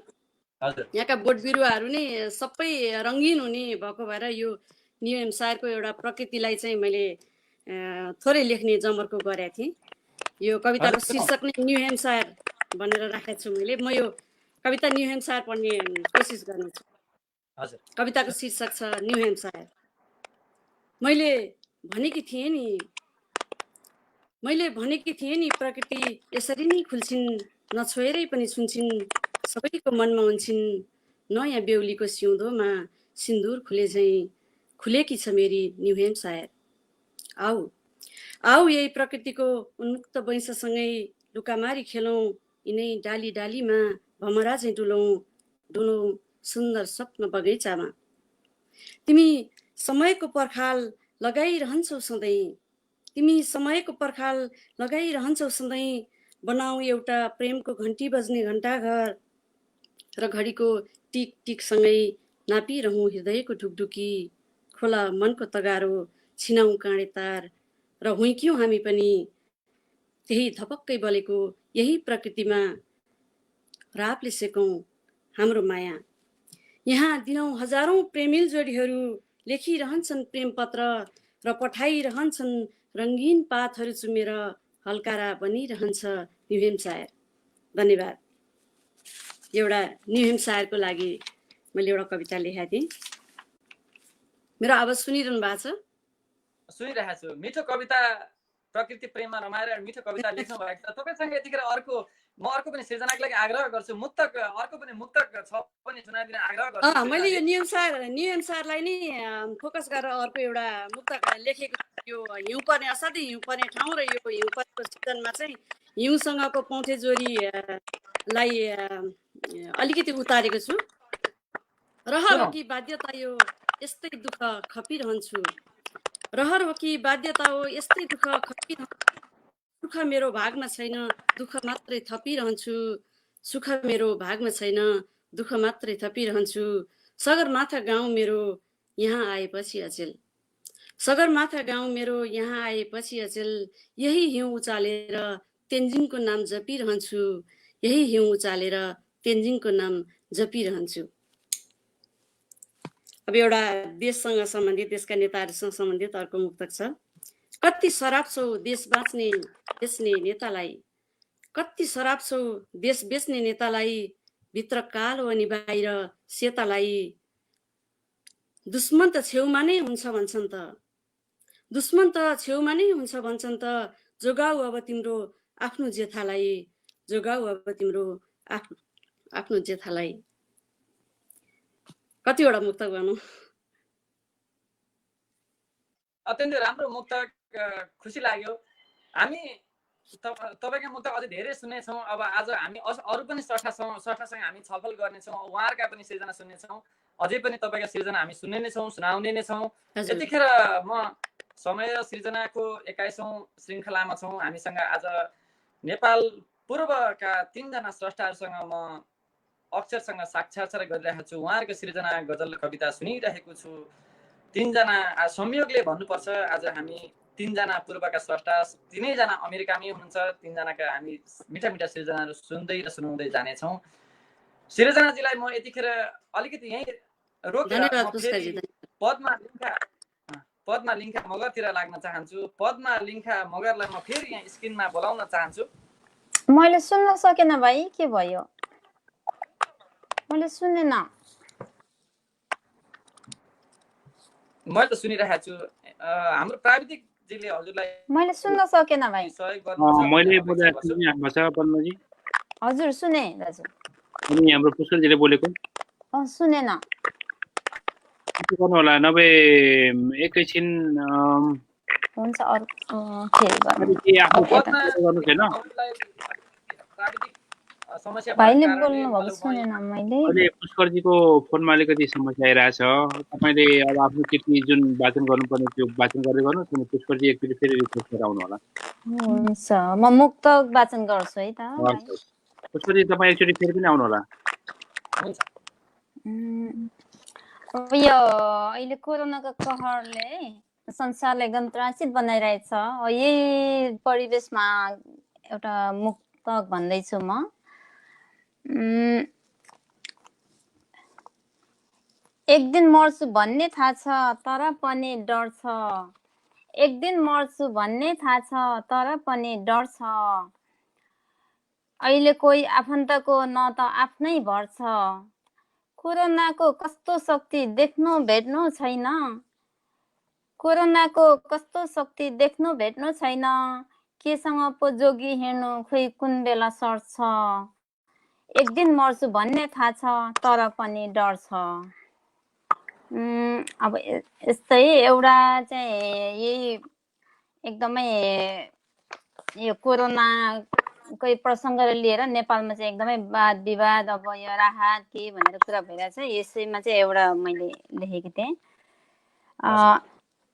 यहाँका बोट बिरुवाहरू नै सबै रङ्गीन हुने भएको भएर यो न्यू ह्याम्पसायरको एउटा प्रकृतिलाई चाहिँ मैले थोरै लेख्ने जमर्को गरेको थिएँ। यो कविताको शीर्षक नै न्यू ह्याम्पसायर भनेर राखेको छु मैले। म यो कविता न्यू ह्याम्पसायर पढ्ने कोसिस गर्नेछु। कविताको शीर्षक छ न्यू ह्याम्पसायर। मैले भनेकी थिएँ नि प्रकृति यसरी नै खुल्छिन्, नछोएरै पनि सुन्छिन्, सबैको मनमा हुन्छन्, नयाँ बेहुलीको सिउँदोमा सिन्दुर खुले झैँ खुलेकी छ मेरी न्यू ह्याम्पसायर। आऊ यही प्रकृतिको उन्मुक्त वैंशसँगै लुकामारी खेलौँ, यिनै डाली डालीमा भमरा झैँ डुलौँ सुन्दर स्वप्न बगैँचामा। तिमी समयको पर्खाल लगाइरहन्छौ सधैँ, बनाऊ एउटा प्रेमको घन्टी बज्ने घन्टाघर, र घडीको टिक टिकसँगै नापिरहँ हृदयको ढुकढुकी, खोला मनको तगारो, छिनाउँ काँडे तार, र हुइक्यौँ हामी पनि त्यही धपक्कै बलेको यही प्रकृतिमा, रापले सेकौँ हाम्रो माया। यहाँ दिनौँ हजारौँ प्रेमिल जोडीहरू लेखिरहन्छन् प्रेम पत्र, र पठाइरहन्छन् रङ्गीन पातहरू चुमेर, हल्कारा बनिरहन्छ न्यू ह्याम्पसायर। धन्यवाद। एउटा न्यू ह्याम्पसायरको लागि मैले एउटा कविता लेखेको थिएँ। मेरो आवाज सुनिरहनु भएको छ? सुनिरहेको छु। मिठो कविता, प्रकृति प्रेममा रमाएर मिठो कविता लेख्नु भएको छ। तपाईँसँग यतिखेर म अर्को पनि सृजनाको लागि आग्रह गर्छु, अर्को पनि मुक्तक छ पनि सुनाइदिन आग्रह गर्छु। मैले यो न्यू ह्याम्पसायरलाई नै फोकस गरेर अर्को एउटा मुक्तक लेखेको। यो हिउँ पर्ने, असाध्यै हिउँ पर्ने ठाउँ, र यो हिउँ परेको सिजनमा चाहिँ हिउँसँगको पौथे जोरीलाई अलिकति उतारेको छु। रहर हो कि बाध्यता यो यस्तै दुःख खपिरहन्छु, रहर हो कि बाध्यता हो यस्तै दुःख खपिरहन्छु, सुख मेरो भागमा छैन दुःख मात्रै थपिरहन्छु सुख मेरो भागमा छैन दुःख मात्रै थपिरहन्छु सगरमाथा गाउँ मेरो यहाँ आएपछि अचेल सगरमाथा गाउँ मेरो यहाँ आएपछि अचेल यही हिउँ उचालेर तेन्जिङको नाम जपिरहन्छु यही हिउँ उचालेर तेन्जिङको नाम जपिरहन्छु। अब एउटा देशसँग सम्बन्धित देशका नेताहरूसँग सम्बन्धित अर्को मुक्तक छ। कति शराब छौ देश बाँच्ने बेच्ने नेतालाई कति शराब छौ देश बेच्ने नेतालाई भित्र कालो अनि बाहिर सेतालाई दुश्मन त छेउमा नै हुन्छ भन्छन् त दुश्मन त छेउमा नै हुन्छ भन्छन् त जोगाऊ अब तिम्रो आफ्नो जेठालाई जोगाऊ अब तिम्रो आफ्नो जेठालाई। कतिवटा मुक्तक भनौँ? अत्यन्तै राम्रो मुक्तक, खुसी लाग्यो। हामी तपाईको मुक्तक अझै धेरै सुन्नेछौँ। अब आज हामी अरू पनि स्रष्टासँग हामी छलफल गर्नेछौँ, उहाँहरूका पनि सिर्जना सुन्नेछौँ। अझै पनि तपाईँका सिर्जना हामी सुन्ने नै छौँ, सुनाउने नै छौँ। यतिखेर म समय सिर्जनाको 21औं श्रृङ्खलामा छौँ। हामीसँग आज नेपाल पूर्वका 3 जना स्रष्टाहरूसँग म अक्षरसँग साक्षात्कार गरिरहेको छु। उहाँहरूको सिर्जना गजल कविता सुनिरहेको छु। 3 जना संयोगले भन्नुपर्छ, आज हामी 3 जना पूर्वका स्रष्टा, 3 जना अमेरिकामै हुनुहुन्छ। 3 जनाका हामी मिठा मिठा सिर्जनाहरू सुन्दै र सुनाउँदै जानेछौँ। सिर्जनाजीलाई म यतिखेर अलिकति यहीँ रोकेर पद्मा लिङ्खा मगरतिर लाग्न चाहन्छु। पद्मा लिङ्खा मगरलाई म फेरि यहाँ स्क्रिनमा बोलाउन चाहन्छु। मैले सुन्न सकेन भाइ, के भयो? मैले सुनेन। मैले त सुनिरहेको छु। हाम्रो प्राविधिकजीले हजुरलाई मैले सुन्न सकेन भाइ। सहयोग गर्नुहुन्छ? मैले बोलेको सुन्नु भएको छ पद्मजी? हजुर सुने दाजु। अनि हाम्रो पुष्करजीले बोलेको? सुनेन। के गर्नु होला, नभए एकैछिन हुन्छ अरु फेरि गर्नु। गर्नु छैन? भाइले बोल्नु भएको सुनेन मैले। अहिले पुष्करजीको फोनमा अलिकति समस्या आइरहेछ। तपाईँले अब आफ्नो कृति जुन वाचन गर्नुपर्ने त्यो वाचन गर्दै गर्नुहोस्। अनि पुष्करजी एकचोटि फेरि रिक्वेस्ट गरेर आउनु होला। हुन्छ, म मुक्तक वाचन गर्छु है त। पुष्करजी तपाईँ एकचोटि फेरि पनि आउनु होला। यो अहिले कोरोनाको कहरले संसारलाई गन्त्रासित बनाइरहेछ। यही परिवेशमा एउटा मुक्तक भन्दैछु म। एक दिन मर्छु भन्ने थाहा छ तर पनि डर छ। एक दिन मर्छु भन्ने थाहा छ तर पनि डर छ। अहिले कोही आफन्तको न त आफ्नै भर छ। कोरोनाको कस्तो शक्ति देख्नु भेट्नु छैन। कोरोनाको कस्तो शक्ति देख्नु भेट्नु छैन। केसँग पो जोगी हिँड्नु खोइ कुन बेला सर्छ। एक दिन मर्छु भन्ने थाहा छ तर पनि डर छ। अब यस्तै एउटा चाहिँ यही एकदमै यो कोरोनाकै प्रसङ्गले लिएर नेपालमा चाहिँ एकदमै वाद विवाद, अब यो राहत के भनेर कुरा भइरहेछ। यसैमा चाहिँ एउटा मैले लेखेकी थिएँ।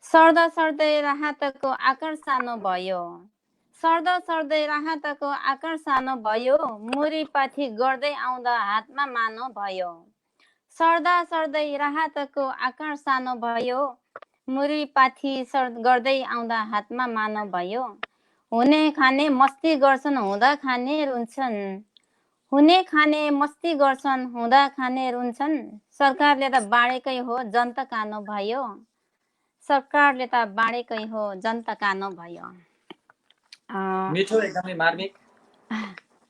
सर्दा सर्दै राहतको आकार सानो भयो। सर्दा सर्दै राहतको आकार सानो भयो। मुरीपाथी गर्दै आउँदा हातमा मानो भयो। सर्दा सर्दै राहतको आकार सानो भयो। मुरीपाथी गर्दै आउँदा हातमा मानो भयो। हुने खाने मस्ती गर्छन् हुँदा खाने रुन्छन्। हुने खाने मस्ती गर्छन् हुँदा खाने रुन्छन्। सरकारले त बाँडेकै हो जनता कानो भयो। सरकारले त बाँडेकै हो जनता कानो भयो। मिठो, एकदमै मार्मिक।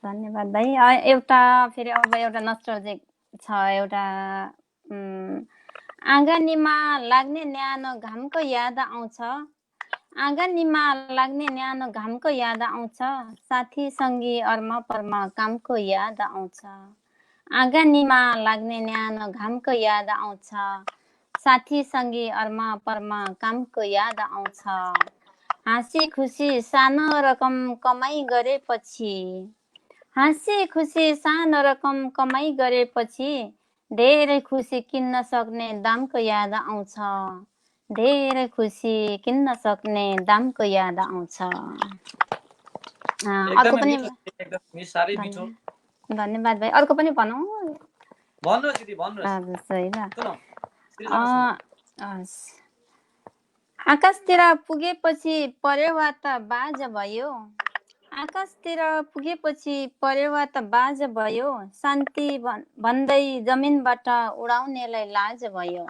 धन्यवाद भाइ। एउटा फेरि अब एउटा नस्टल्जिक छ। एउटा आँगनीमा लाग्ने न्यानो घामको याद आउँछ। आँगनीमा लाग्ने न्यानो घामको याद आउँछ। साथी सङ्गी अर्मा परमा कामको याद आउँछ। आँगनीमा लाग्ने न्यानो घामको याद आउँछ। साथी सङ्गी अर्मा परमा कामको याद आउँछ। हाँसी खुसी सानो रकम कमाइ गरेपछि। हाँसी खुसी सानो रकम कमाइ गरेपछि धेरै खुसी किन्न सक्ने दामको याद आउँछ। धेरै खुसी किन्न सक्ने दामको याद आउँछ। अर्को एकदमै पनि मिठो एकदम साह्रै मिठो। धन्यवाद भाइ। अर्को पनि भनौँ? भन्नुहोस् दिदी भन्नुहोस्। हजुर सही ल। सुनौ सृजना सुनौ। हस्। आकाशतिर पुगेपछि परेवा त बाज भयो, आकाशतिर पुगेपछि परेवा त बाज भयो, शान्ति भन्दै जमिनबाट उडाउनेलाई लाज भयो।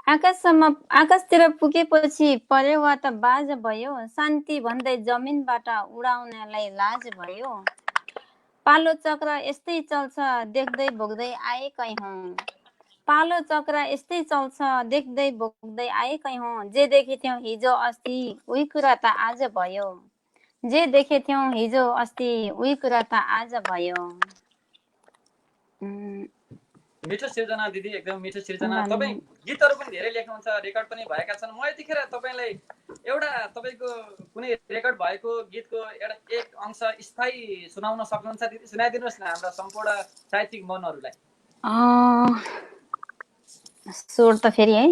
आकाशतिर पुगेपछि परेवा त बाज भयो, शान्ति भन्दै जमिनबाट उडाउनेलाई लाज भयो। पालो चक्र यस्तै चल्छ देख्दै भोग्दै आएकै हौँ, पालो चक्र यस्तै चल्छ देख्दै भोग्दै आएकै हौँ। जे देखेथ्यौँ हिजो अस्ति उही कुरा त आज भयो, जे देखेथ्यौँ हिजो अस्ति उही कुरा त आज भयो। मिठो सृजना दिदी एकदम मिठो सृजना। तपाईँ गीतहरू पनि धेरै लेख्नुहुन्छ, रेकर्ड पनि भएका छन्। म यतिखेर तपाईँलाई एउटा तपाईँको कुनै रेकर्ड भएको गीतको एउटा एक अंश स्थायी सुनाउन सक्नुहुन्छ दिदी? सुनाइदिनुहोस् न हाम्रा सम्पूर्ण साहित्यिक मनहरूलाई। स्वर त फेरि है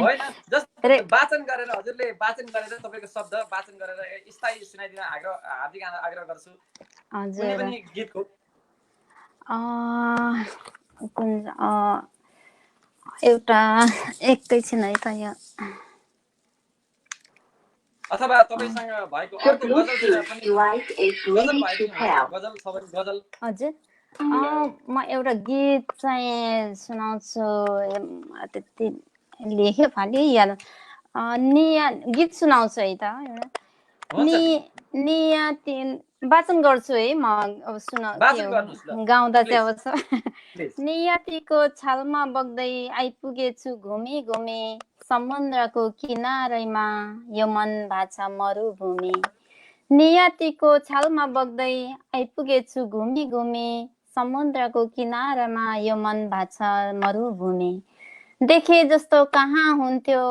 होइन, जस्ट वाचन गरेर, हजुरले वाचन गरेर तपाईँको शब्द वाचन गरेर स्थायी सुनाइदिन हार्दिक आग्रह गर्छु कुनै पनि गीतको। एउटा एकैछिन है त यहाँ, अथवा तपाईसँग भएको अर्को गजलतिर पनि गजल भएको गजल सबै गजल। हजुर म एउटा गीत चाहिँ सुनाउँछु, त्यति लेख्यो फाल्यो याद। गीत सुनाउँछु है त एउटा। नियति वाचन गर्छु है म, अब गाउँदा चाहिँ अब नियतिको छालमा बग्दै आइपुगेछु घुमी घुमी, समुद्रको किनारैमा यो मन भाषा मरुभूमि। नियतिको छालमा बग्दै आइपुगेछु घुमी घुमी, समुद्रको किनारमा यो मन भाषा मरुभूमि। देखे जस्तो कहाँ हुन्थ्यो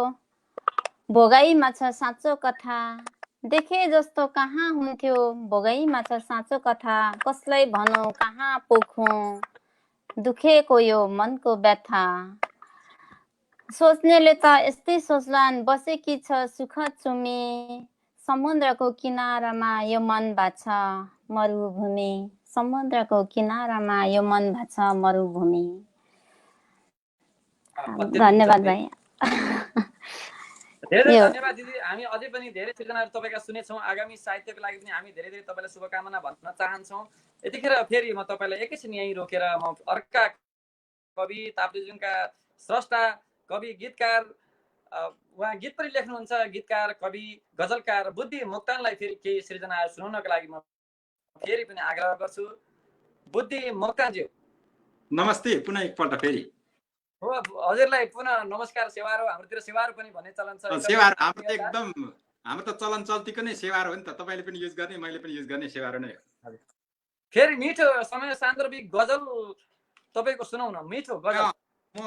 भोगाईमा छ साँचो कथा, देखे जस्तो कहाँ हुन्थ्यो भोगाईमा छ साँचो कथा। कसलाई भनौँ कहाँ पोखौँ दुखेको यो मनको व्यथा, सोच्नेले त यस्तै सोच्लान् बसेकी छ सुख चुमी, समुद्रको किनारामा यो मन भाषा मरुभूमि, समुद्रको किनारामा यो मन भाषा मरुभूमि। धन्यवाद भाइ। धेरै धन्यवाद दिदी। हामी अझै पनि धेरै सृजनाहरू तपाईँका सुनेछौँ। आगामी साहित्यको लागि पनि हामी धेरै धेरै तपाईँलाई शुभकामना भन्न चाहन्छौँ। यतिखेर फेरि म तपाईँलाई एकैछिन यहीँ रोकेर म अर्का कवि ताप्लेजुङका स्रष्टा कवि गीतकार, उहाँ गीत पनि लेख्नुहुन्छ, गीतकार कवि गजलकार बुद्धि मोक्तानलाई फेरि केही सृजनाहरू सुनाउनको लागि म फेरि पनि आग्रह गर्छु। बुद्धि मोक्तानज्यू नमस्ते पुनः एकपल्ट फेरि। हो हजुरलाई पुनः नमस्कार सेवारो। हाम्रोतिर सेवारो पनि भन्ने चलन छ। सेवारो हाम्रो त एकदम, हाम्रो त चलन चल्तीको नै सेवारो हो नि त। तपाईँले पनि युज गर्ने मैले पनि युज गर्ने सेवारो नै हो। फेरि मिठो समय सान्दर्भिक गजल तपाईँको सुनाउ न, मिठो गजल। म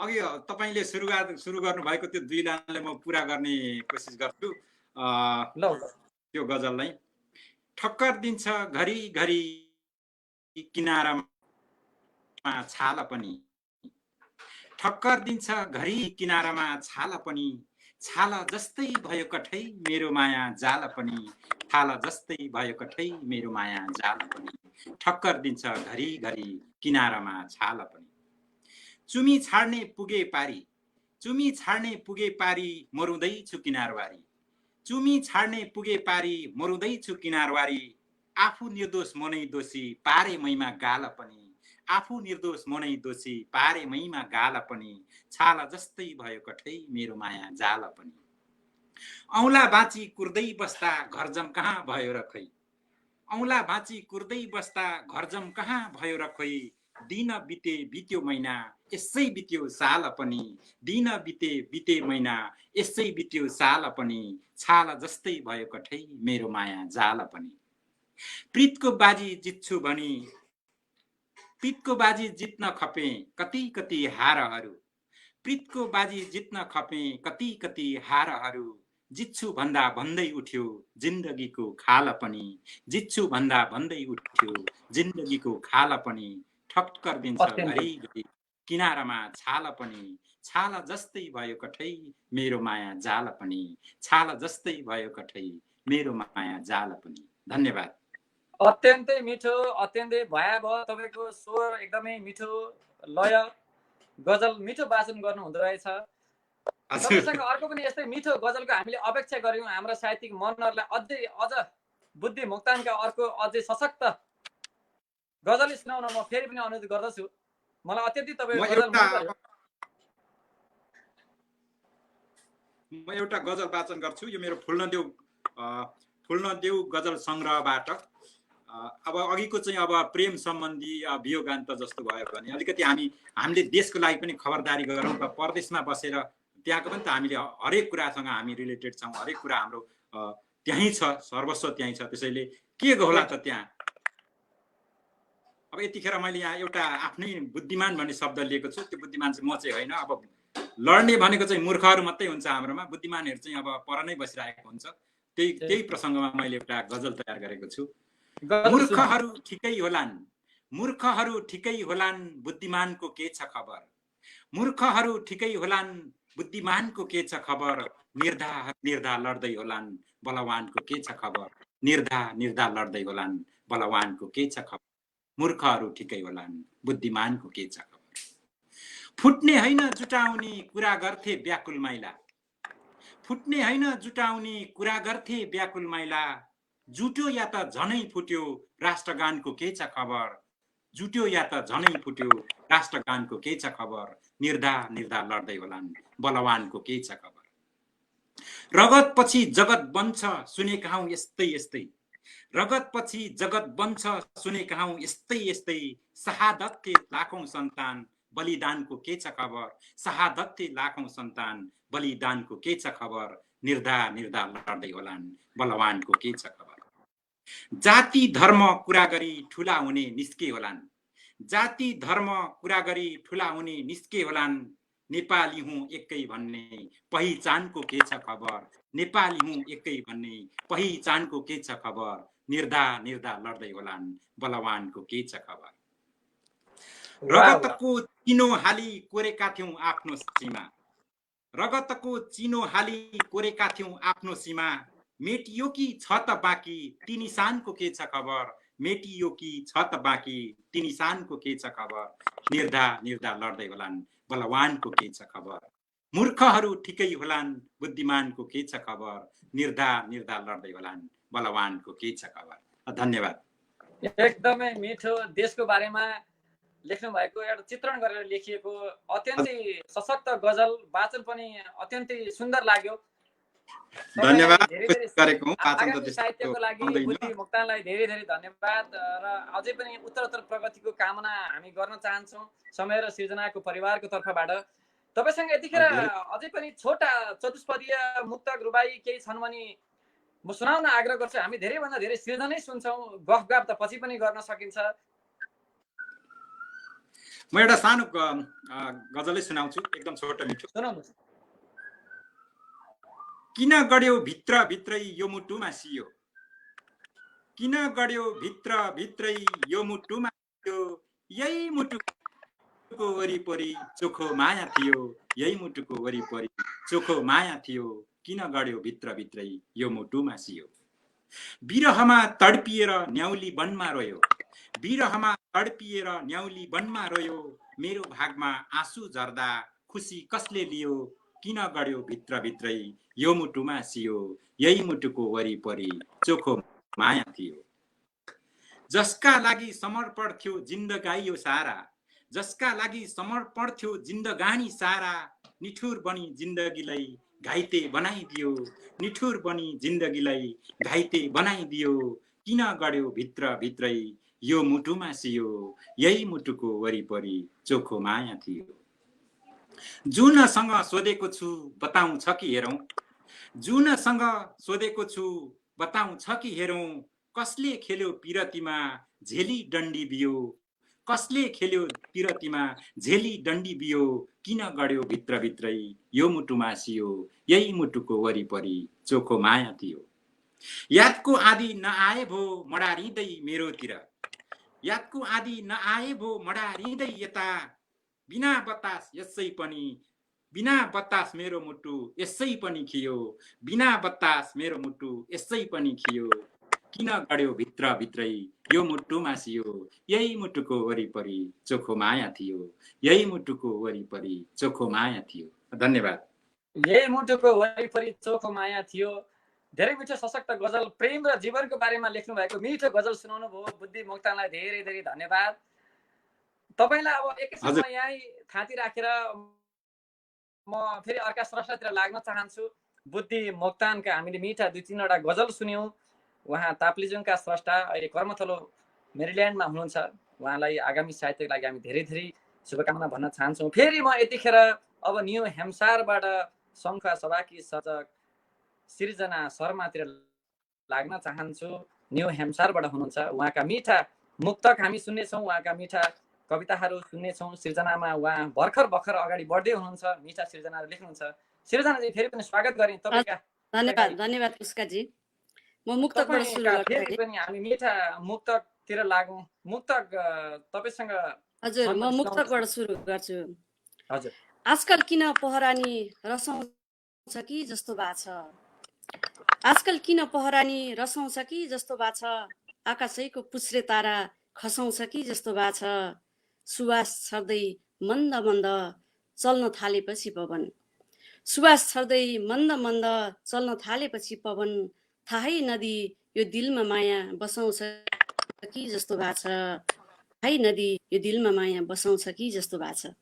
अघि तपाईँले सुरु गर्नुभएको त्यो दुई लाइनले म पुरा गर्ने कोसिस गर्छु। त्यो गजललाई ठक्कर दिन्छ घरि घरि किनारामा छाला पनि, ठक्कर दिन्छ घरि किनारामा छाला पनि, छाला जस्तै भयो कठै मेरो माया जाल पनि, छाला जस्तै भयो कठै मेरो माया जाल पनि, ठक्कर दिन्छ घरि घरि किनारामा छाला पनि। चुमी छाड्ने पुगे पारी, चुमी छाड्ने पुगे पारी मरुँदैछु किनारवारी, चुमी छाड्ने पुगे पारी मरुँदैछु किनारवारी, आफू निर्दोष मनै दोषी पारे मैमा गाल पनि, आफू निर्दोष मनै दोषी पारे मैमा गाल पनि, छाला जस्तै भयो कठै मेरो माया जाल पनि। औँला बाँची कुर्दै बस्दा घरजम कहाँ भयो र खै, औँला बाँची कुर्दै बस्दा घरजम कहाँ भयो र खोइ, दिन बिते बित्यो महिना यसै बित्यो साल पनि, दिन बिते बिते महिना यसै बित्यो साल पनि, छाला जस्तै भयो कठै मेरो माया जाल पनि। प्रीतको बाजी जित्छु भनी, प्रीतको बाजी जित्न खपे कति कति हारहरू, प्रीतको बाजी जित्न खपे कति कति हारहरू, जित्छु भन्दा भन्दै उठ्यो जिन्दगीको खाल पनि, जित्छु भन्दा भन्दै उठ्यो जिन्दगीको खाल पनि, ठक्कर दिन्छ घरि घरि किनारामा छाला पनि, छाला जस्तै भयो कठै मेरो माया जाल पनि, छाला जस्तै भयो कठै मेरो माया जाल पनि। धन्यवाद। अत्यन्तै मिठो, अत्यन्तै भयावह, तपाईँको स्वर एकदमै मिठो, लय गजल मिठो वाचन गर्नु हुँदो रहेछ। तपाईँसँग अर्को पनि यस्तै मिठो गजलको हामीले अपेक्षा गर्यौँ। हाम्रा साहित्यिक मनहरूलाई अझ बुद्धि मोक्तानका अर्को अझै सशक्त गजल सुनाउन म फेरि पनि अनुरोध गर्दछु। मलाई अत्यन्तै तपाईँको गजल मन पर्यो। म एउटा गजल वाचन गर्छु। यो मेरो फुल्नदेऊ गजल संग्रहबाट। अब अघिको चाहिँ अब प्रेम सम्बन्धी वियोगान्त जस्तो भयो भने अलिकति हामीले देशको लागि पनि खबरदारी गरौँ त। परदेशमा बसेर त्यहाँको पनि त हामीले हरेक कुरासँग हामी रिलेटेड छौँ, हरेक कुरा हाम्रो त्यहीँ छ, सर्वस्व त्यहीँ छ। त्यसैले के होला त त्यहाँ। अब यतिखेर मैले यहाँ एउटा आफ्नै बुद्धिमान भन्ने शब्द लिएको छु। त्यो बुद्धिमान चाहिँ म चाहिँ होइन। अब लड्ने भनेको चाहिँ मूर्खहरू मात्रै हुन्छ हाम्रोमा, बुद्धिमानहरू चाहिँ अब पर नै बसिरहेको हुन्छ। त्यही प्रसङ्गमा मैले एउटा गजल तयार गरेको छु। मूर्खहरू ठिकै होलान्, मूर्खहरू ठिकै होलान्, बुद्धिमानको के छ खबर। मूर्खहरू ठिकै होलान्, बुद्धिमानको के छ खबर। निर्धा लड्दै होलान्, बलवानको के छ खबर। निर्धा लड्दै होलान्, बलवानको के छ खबर। मूर्खहरू ठिकै होलान्, बुद्धिमानको के छ खबर। फुट्ने होइन जुटाउने कुरा गर्थे व्याकुल माइला। फुट्ने होइन जुटाउने कुरा गर्थे व्याकुल माइला। जुट्यो या त झनै फुट्यो, राष्ट्रगानको के छ खबर। जुट्यो या त झनै फुट्यो, राष्ट्रगानको के छ खबर। निर्धा लड्दै होलान्, बलवानको के छ खबर। रगत पछि जगत बन्छ, सुनेका हौं यस्तै यस्तै। रगत पछि जगत बन्छ, सुनेका हौं यस्तै यस्तै। शहादत थे लाखौं सन्तान, बलिदानको के छ खबर। शहादत थे लाखौं सन्तान, बलिदानको के छ खबर। निर्धा लड्दै होलान्, बलवानको के छ खबर। जाति धर्म कुरा गरी ठुला हुने निस्के होलान्। जाति धर्म कुरा गरी ठुला हुने निस्के होलान्। नेपाली हुँ एकै भन्ने पहिचानको के छ खबर। नेपाली हुँ एकै भन्ने पहिचानको के छ खबर। निर्धा लड्दै होलान्, बलवानको के छ खबर। रगतको चिनो हाली कोरेका थियौं आफ्नो सीमा। रगतको चिनो हाली कोरेका थियौं आफ्नो सीमा। मेटियो कि छ त बाँकी ती निशानको के छ खबर। मेटियो कि छ त बाँकी ती निशानको के छ खबर। निर्धा लड्दै होलान्, बलवानको के छ खबर। मूर्खहरू ठिकै होलान्, बुद्धिमानको के छ खबर। निर्धा लड्दै होलान्, बलवानको के छ खबर। धन्यवाद। एकदमै मिठो, देशको बारेमा लेख्नु भएको एउटा चित्रण गरेर लेखिएको अत्यन्तै सशक्त गजल, वाचन पनि अत्यन्तै सुन्दर लाग्यो। धन्यवाद। आगामी साहित्यको लागि बुद्धि मोक्तानलाई धेरै धेरै धन्यवाद र अझै पनि उत्तरोत्तर प्रगतिको कामना हामी गर्न चाहन्छौँ समय र सृजनाको परिवारको तर्फबाट। तपाईसँग यतिखेर अझै पनि छोटा चतुष्पदीय मुक्तक रुबाई केही छन् भने म सुनाउन आग्रह गर्छु। हामी धेरैभन्दा धेरै सृजनै सुन्छौँ, गफ त पछि पनि गर्न सकिन्छ। म एउटा सानो गजलै सुनाउँछु, एकदम छोटो मिठो। सुनाउनुहोस्। किन गड्यो भित्रै यो मुटुमा सियो। किन गड्यो भित्रै यो मुटुमा सियो। यही मुटुको वरिपरि चोखो माया थियो। यही मुटुको वरिपरि चोखो माया थियो। किन गड्यो भित्रै यो मुटुमा सियो। बिरहमा तडपिएर न्याउली वनमा रोयो। बिरहमा तडपिएर न्याउली वनमा रोयो। मेरो भागमा आँसु झर्दा खुसी कसले लियो। किन गड्यो भित्रै यो मुटुमा सियो। यही मुटुको वरिपरि चोखो माया थियो। जसका लागि समर्पण थियो जिन्दगानी यो सारा। जसका लागि समर्पण थियो जिन्दगानी सारा। निठुर बनी जिन्दगीलाई घाइते बनाइदियो। निठुर बनी जिन्दगीलाई घाइते बनाइदियो। किन गड्यो भित्रै यो मुटुमा सियो। यही मुटुको वरिपरि चोखो माया थियो। जुनसँग सोधेको छु बताउँछ कि हेरौँ। जुनसँग सोधेको छु बताउँछ कि हेरौँ। कसले खेल्यो पिरतीमा झेली डन्डी बियो। कसले खेल्यो पिरतीमा झेली डन्डी बियो। किन गड्यो भित्रै यो मुटुमा सियो। यही मुटुको वरिपरि चोखो माया थियो। यादको आदि नआए भो मडारिँदै मेरोतिर। यादको आदि नआए भो मडारिँदै यता। बिना बतास यसै पनि बिना बतास मेरो मुटु यसै पनि खियो, बिना बतास मेरो मुटु यसै पनि खियो, किन गड्यो भित्र भित्रै यो मुटु मासियो, यही मुटुको वरिपरि चोखो माया थियो, यही मुटुको वरिपरि चोखो माया थियो। धन्यवाद। यही मुटुको वरिपरि चोखो माया थियो। धेरै मिठो सशक्त गजल प्रेम र जीवनको बारेमा लेख्नु भएको मिठो गजल सुनाउनु भयो। बुद्धि मोक्तानलाई धेरै धेरै धन्यवाद। तपाईलाई अब एकैछिन म यहीँ थाती राखेर म फेरि अर्का स्रष्टातिर लाग्न चाहन्छु। बुद्धि मोक्तानका हामीले मिठा 2-3वटा गजल सुन्यौँ। उहाँ ताप्लेजुङका स्रष्टा, अहिले कर्मथलो मेरिल्यान्डमा हुनुहुन्छ। उहाँलाई आगामी साहित्यको लागि हामी धेरै धेरै शुभकामना भन्न चाहन्छौँ। फेरि म यतिखेर अब न्यू हेम्सायरबाट सङ्घ सभाकी सर्जक सृजना शर्मातिर लाग्न चाहन्छु। न्यू हेम्सायरबाट हुनुहुन्छ। उहाँका मिठा मुक्तक हामी सुन्नेछौँ, उहाँका मिठा कविताहरू सुन्नेछौँ। सृजनामा उहाँ भर्खर अगाडि बढ्दै हुनुहुन्छ, मिठा सृजनाहरू लेख्नुहुन्छ। सृजनाजी फेरि पनि स्वागत गरेँ तपाईँका। धन्यवाद पुष्काजी। म मुक्तकबाट सुरु गर्छु। फेरि पनि हामी मिठा मुक्तकतिर लागौँ। मुक्तक तपाईसँग। हजुर, म मुक्तकबाट सुरु गर्छु। हजुर। आजकल किन पहरानी रसाउँछ कि जस्तो भएको छ, आजकल किन पहरानी रसाउँछ कि जस्तो भएको छ, आकाशैको पुछ्रे तारा खसाउँछ कि जस्तो भएको छ, सुवास छर्दै मन्द मन्द चल्न थालेपछि पवन, सुवास छर्दै मन्द मन्द चल्न थालेपछि पवन, थाहै नदी यो दिलमा माया बसाउँछ कि जस्तो भएको छ, थाहै नदी यो दिलमा माया बसाउँछ कि जस्तो भएको छ।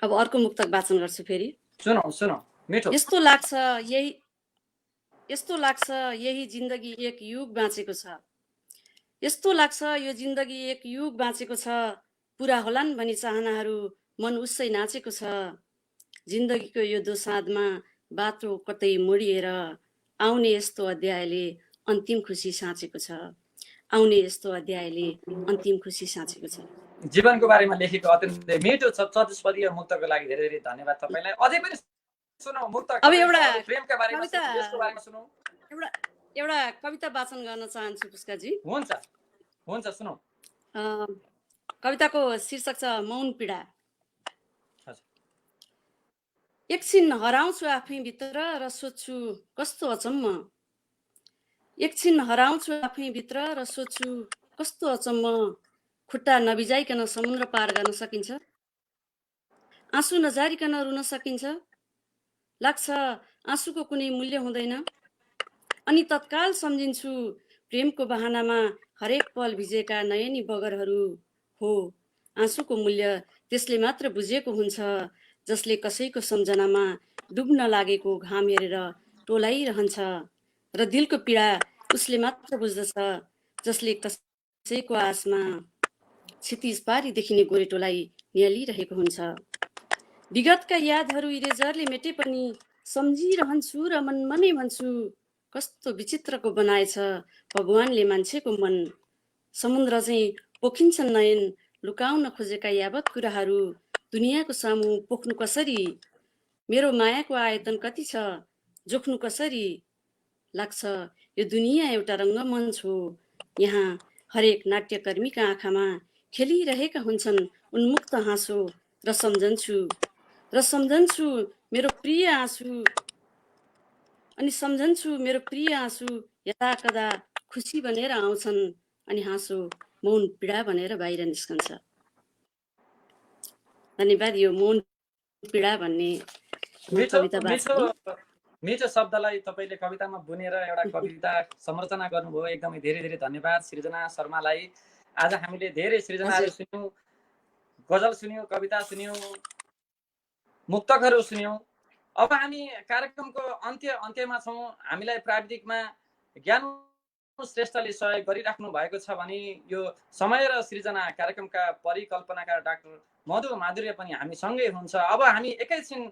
अब अर्को मुक्तक वाचन गर्छु फेरि। सुनौ मिठो। यस्तो लाग्छ यही जिन्दगी एक युग बाँचेको छ, यस्तो लाग्छ यो जिन्दगी एक युग बाँचेको छ, पुरा होलान् भनी चाहनाहरू मन उसै नाचेको छ, जिन्दगीको यो दोसाँधमा बाटो कतै मोडिएर आउने यस्तो अध्यायले अन्तिम खुसी साँचेको छ, आउने यस्तो अध्यायले अन्तिम खुसी साँचेको छ। जीवनको बारेमा लेखेको अत्यन्तै मिठो चतुष्पदीय मुक्तको लागि धेरै धेरै धन्यवाद तपाईलाई। अझै पनि सुनौ मुक्तक। अब एउटा प्रेमका बारेमा यसको बारेमा सुनौ। एउटा कविता वाचन गर्न चाहन्छु पुष्काजी। हुन्छ सुनौ। कविताको शीर्षक छ मौन पीडा। हजुर। एकछिन हराउँछु आफै भित्र र सोच्छु कस्तो अचम्म, एकछिन हराउँछु आफै भित्र र सोच्छु कस्तो अचम्म, खुट्टा नबिजाइकन समुद्र पार गर्न सकिन्छ, आँसु नजारिकन रुन सकिन्छ, लाग्छ आँसुको कुनै मूल्य हुँदैन, अनि तत्काल सम्झिन्छु प्रेमको बहानामा हरेक पल भिजेका नयनी बगरहरू हो, आँसुको मूल्य त्यसले मात्र बुझेको हुन्छ जसले कसैको सम्झनामा डुब्न लागेको घाम हेरेर टोलाइरहन्छ, र दिलको पीडा उसले मात्र बुझ्दछ जसले कसैको आसमा क्षितिज पारी देखिने गोरेटोलाई निहालिरहेको हुन्छ। विगतका यादहरू इरेजरले मेटे पनि सम्झिरहन्छु र मनमनै भन्छु कस्तो विचित्रको बनाएछ भगवानले मान्छेको मन, समुद्र चाहिँ पोखिन्छन् नयन लुकाउन खोजेका यावत कुराहरू दुनियाँको सामु पोख्नु कसरी, मेरो मायाको आयतन कति छ जोख्नु कसरी, लाग्छ यो दुनियाँ एउटा रङ्गमञ्च हो, यहाँ हरेक नाट्यकर्मीका आँखामा खेलिरहेका हुन्छन् उन्मुक्त हाँसो, र सम्झन्छु मेरो प्रिय आँसु, अनि सम्झन्छु मेरो प्रिय आँसु यता कदा खुसी बनेर आउँछन्, अनि हाँसो मौन पीडा बनेर बाहिर निस्कन्छ। धन्यवाद। यो मौन पीडा भन्ने मिठो शब्दलाई तपाईँले कवितामा बुनेर एउटा कविता संरचना गर्नुभयो। एकदमै धेरै धेरै धन्यवाद सृजना शर्मालाई। आज हामीले धेरै सृजनाहरू सुन्यौँ, गजल सुन्यौँ, कविता सुन्यौँ, मुक्तकहरू सुन्यौँ। अब हामी कार्यक्रमको अन्त्यमा छौँ। हामीलाई प्राविधिकमा ज्ञान श्रेष्ठले सहयोग गरिराख्नु भएको छ भने यो समय र सृजना कार्यक्रमका परिकल्पनाकार डाक्टर मधु माधुर्य पनि हामीसँगै हुनुहुन्छ। अब हामी एकैछिन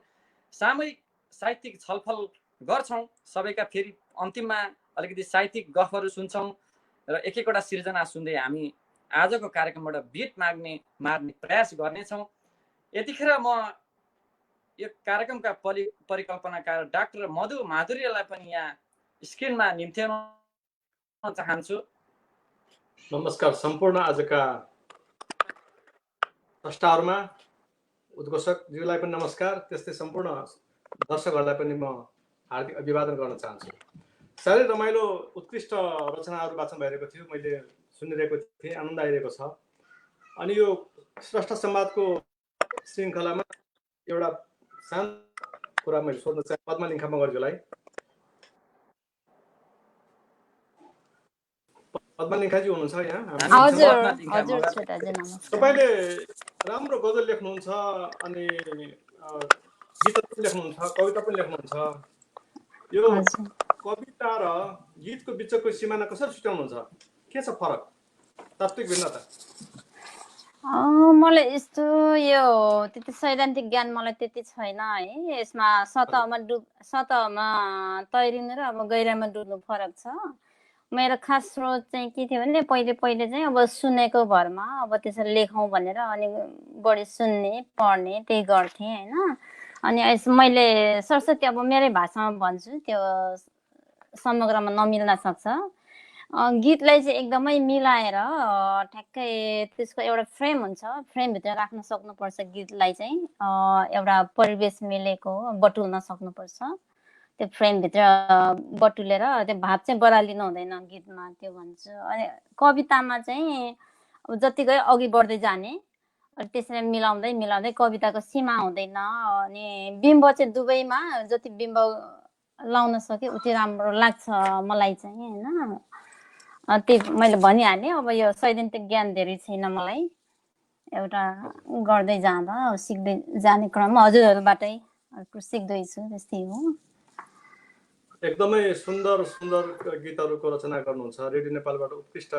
सामूहिक साहित्यिक छलफल गर्छौँ। सबैका फेरि अन्तिममा अलिकति साहित्यिक गफहरू सुन्छौँ र एक-एकवटा सृजना सुन्दै हामी आजको कार्यक्रमबाट बिट मार्ने प्रयास गर्नेछौँ। यतिखेर म यो कार्यक्रमका परिकल्पनाकार डाक्टर मधु माधुर्यलाई पनि यहाँ स्क्रिनमा निम्त्याउन चाहन्छु। नमस्कार सम्पूर्ण आजका स्रष्टाहरूमा उद्घोषकज्यूलाई पनि नमस्कार, त्यस्तै सम्पूर्ण दर्शकहरूलाई पनि म हार्दिक अभिवादन गर्न चाहन्छु। साह्रै रमाइलो उत्कृष्ट रचनाहरू वाचन भइरहेको थियो, मैले सुनिरहेको थिएँ, आनन्द आइरहेको छ। अनि यो स्रष्टा संवादको श्रृङ्खलामा एउटा सानो कुरा मैले सोध्न चाहे पद्मा लिङ्खा मगरज्यूलाई। पद्मा लिङ्खाजी हुनुहुन्छ यहाँ? तपाईँले राम्रो गजल लेख्नुहुन्छ अनि गीतहरू पनि लेख्नुहुन्छ, कविता पनि लेख्नुहुन्छ। यो कविता र गीतको बिचको सिमाना कसरी छुट्याउनुहुन्छ? के छ फरक, तात्विक भिन्नता? मलाई यस्तो यो त्यति सैद्धान्तिक ज्ञान मलाई त्यति छैन है। यसमा सतहमा तैरिनु र अब गहिरामा डुब्नु फरक छ। मेरो खास स्रोत चाहिँ के थियो भने पहिले चाहिँ अब सुनेको भरमा अब त्यसरी लेखौँ भनेर अनि बढी सुन्ने पढ्ने त्यही गर्थेँ होइन। अनि मैले सरस्वती अब मेरै भाषामा भन्छु, त्यो समग्रमा नमिल्न सक्छ। गीतलाई चाहिँ एकदमै मिलाएर ठ्याक्कै त्यसको एउटा फ्रेम हुन्छ, फ्रेमभित्र राख्न सक्नुपर्छ। गीतलाई चाहिँ एउटा परिवेश मिलेको बटुल्न सक्नुपर्छ। त्यो फ्रेमभित्र बटुलेर त्यो भाव चाहिँ बरालिनु हुँदैन गीतमा, त्यो भन्छु। अनि कवितामा चाहिँ अब जति गयो अघि बढ्दै जाने, त्यसरी मिलाउँदै कविताको सीमा हुँदैन। अनि बिम्ब चाहिँ दुवैमा जति बिम्ब लाउन सक्यो उति राम्रो लाग्छ मलाई चाहिँ होइन। त्यही मैले भनिहालेँ। अब यो सैद्धान्तिक ज्ञान धेरै छैन मलाई, एउटा गर्दै जाँदा सिक्दै जाने क्रममा हजुरहरूबाटै सिक्दैछु, त्यस्तै हो। एकदमै सुन्दर गीतहरूको रचना गर्नुहुन्छ। रेडियो नेपालबाट उत्कृष्ट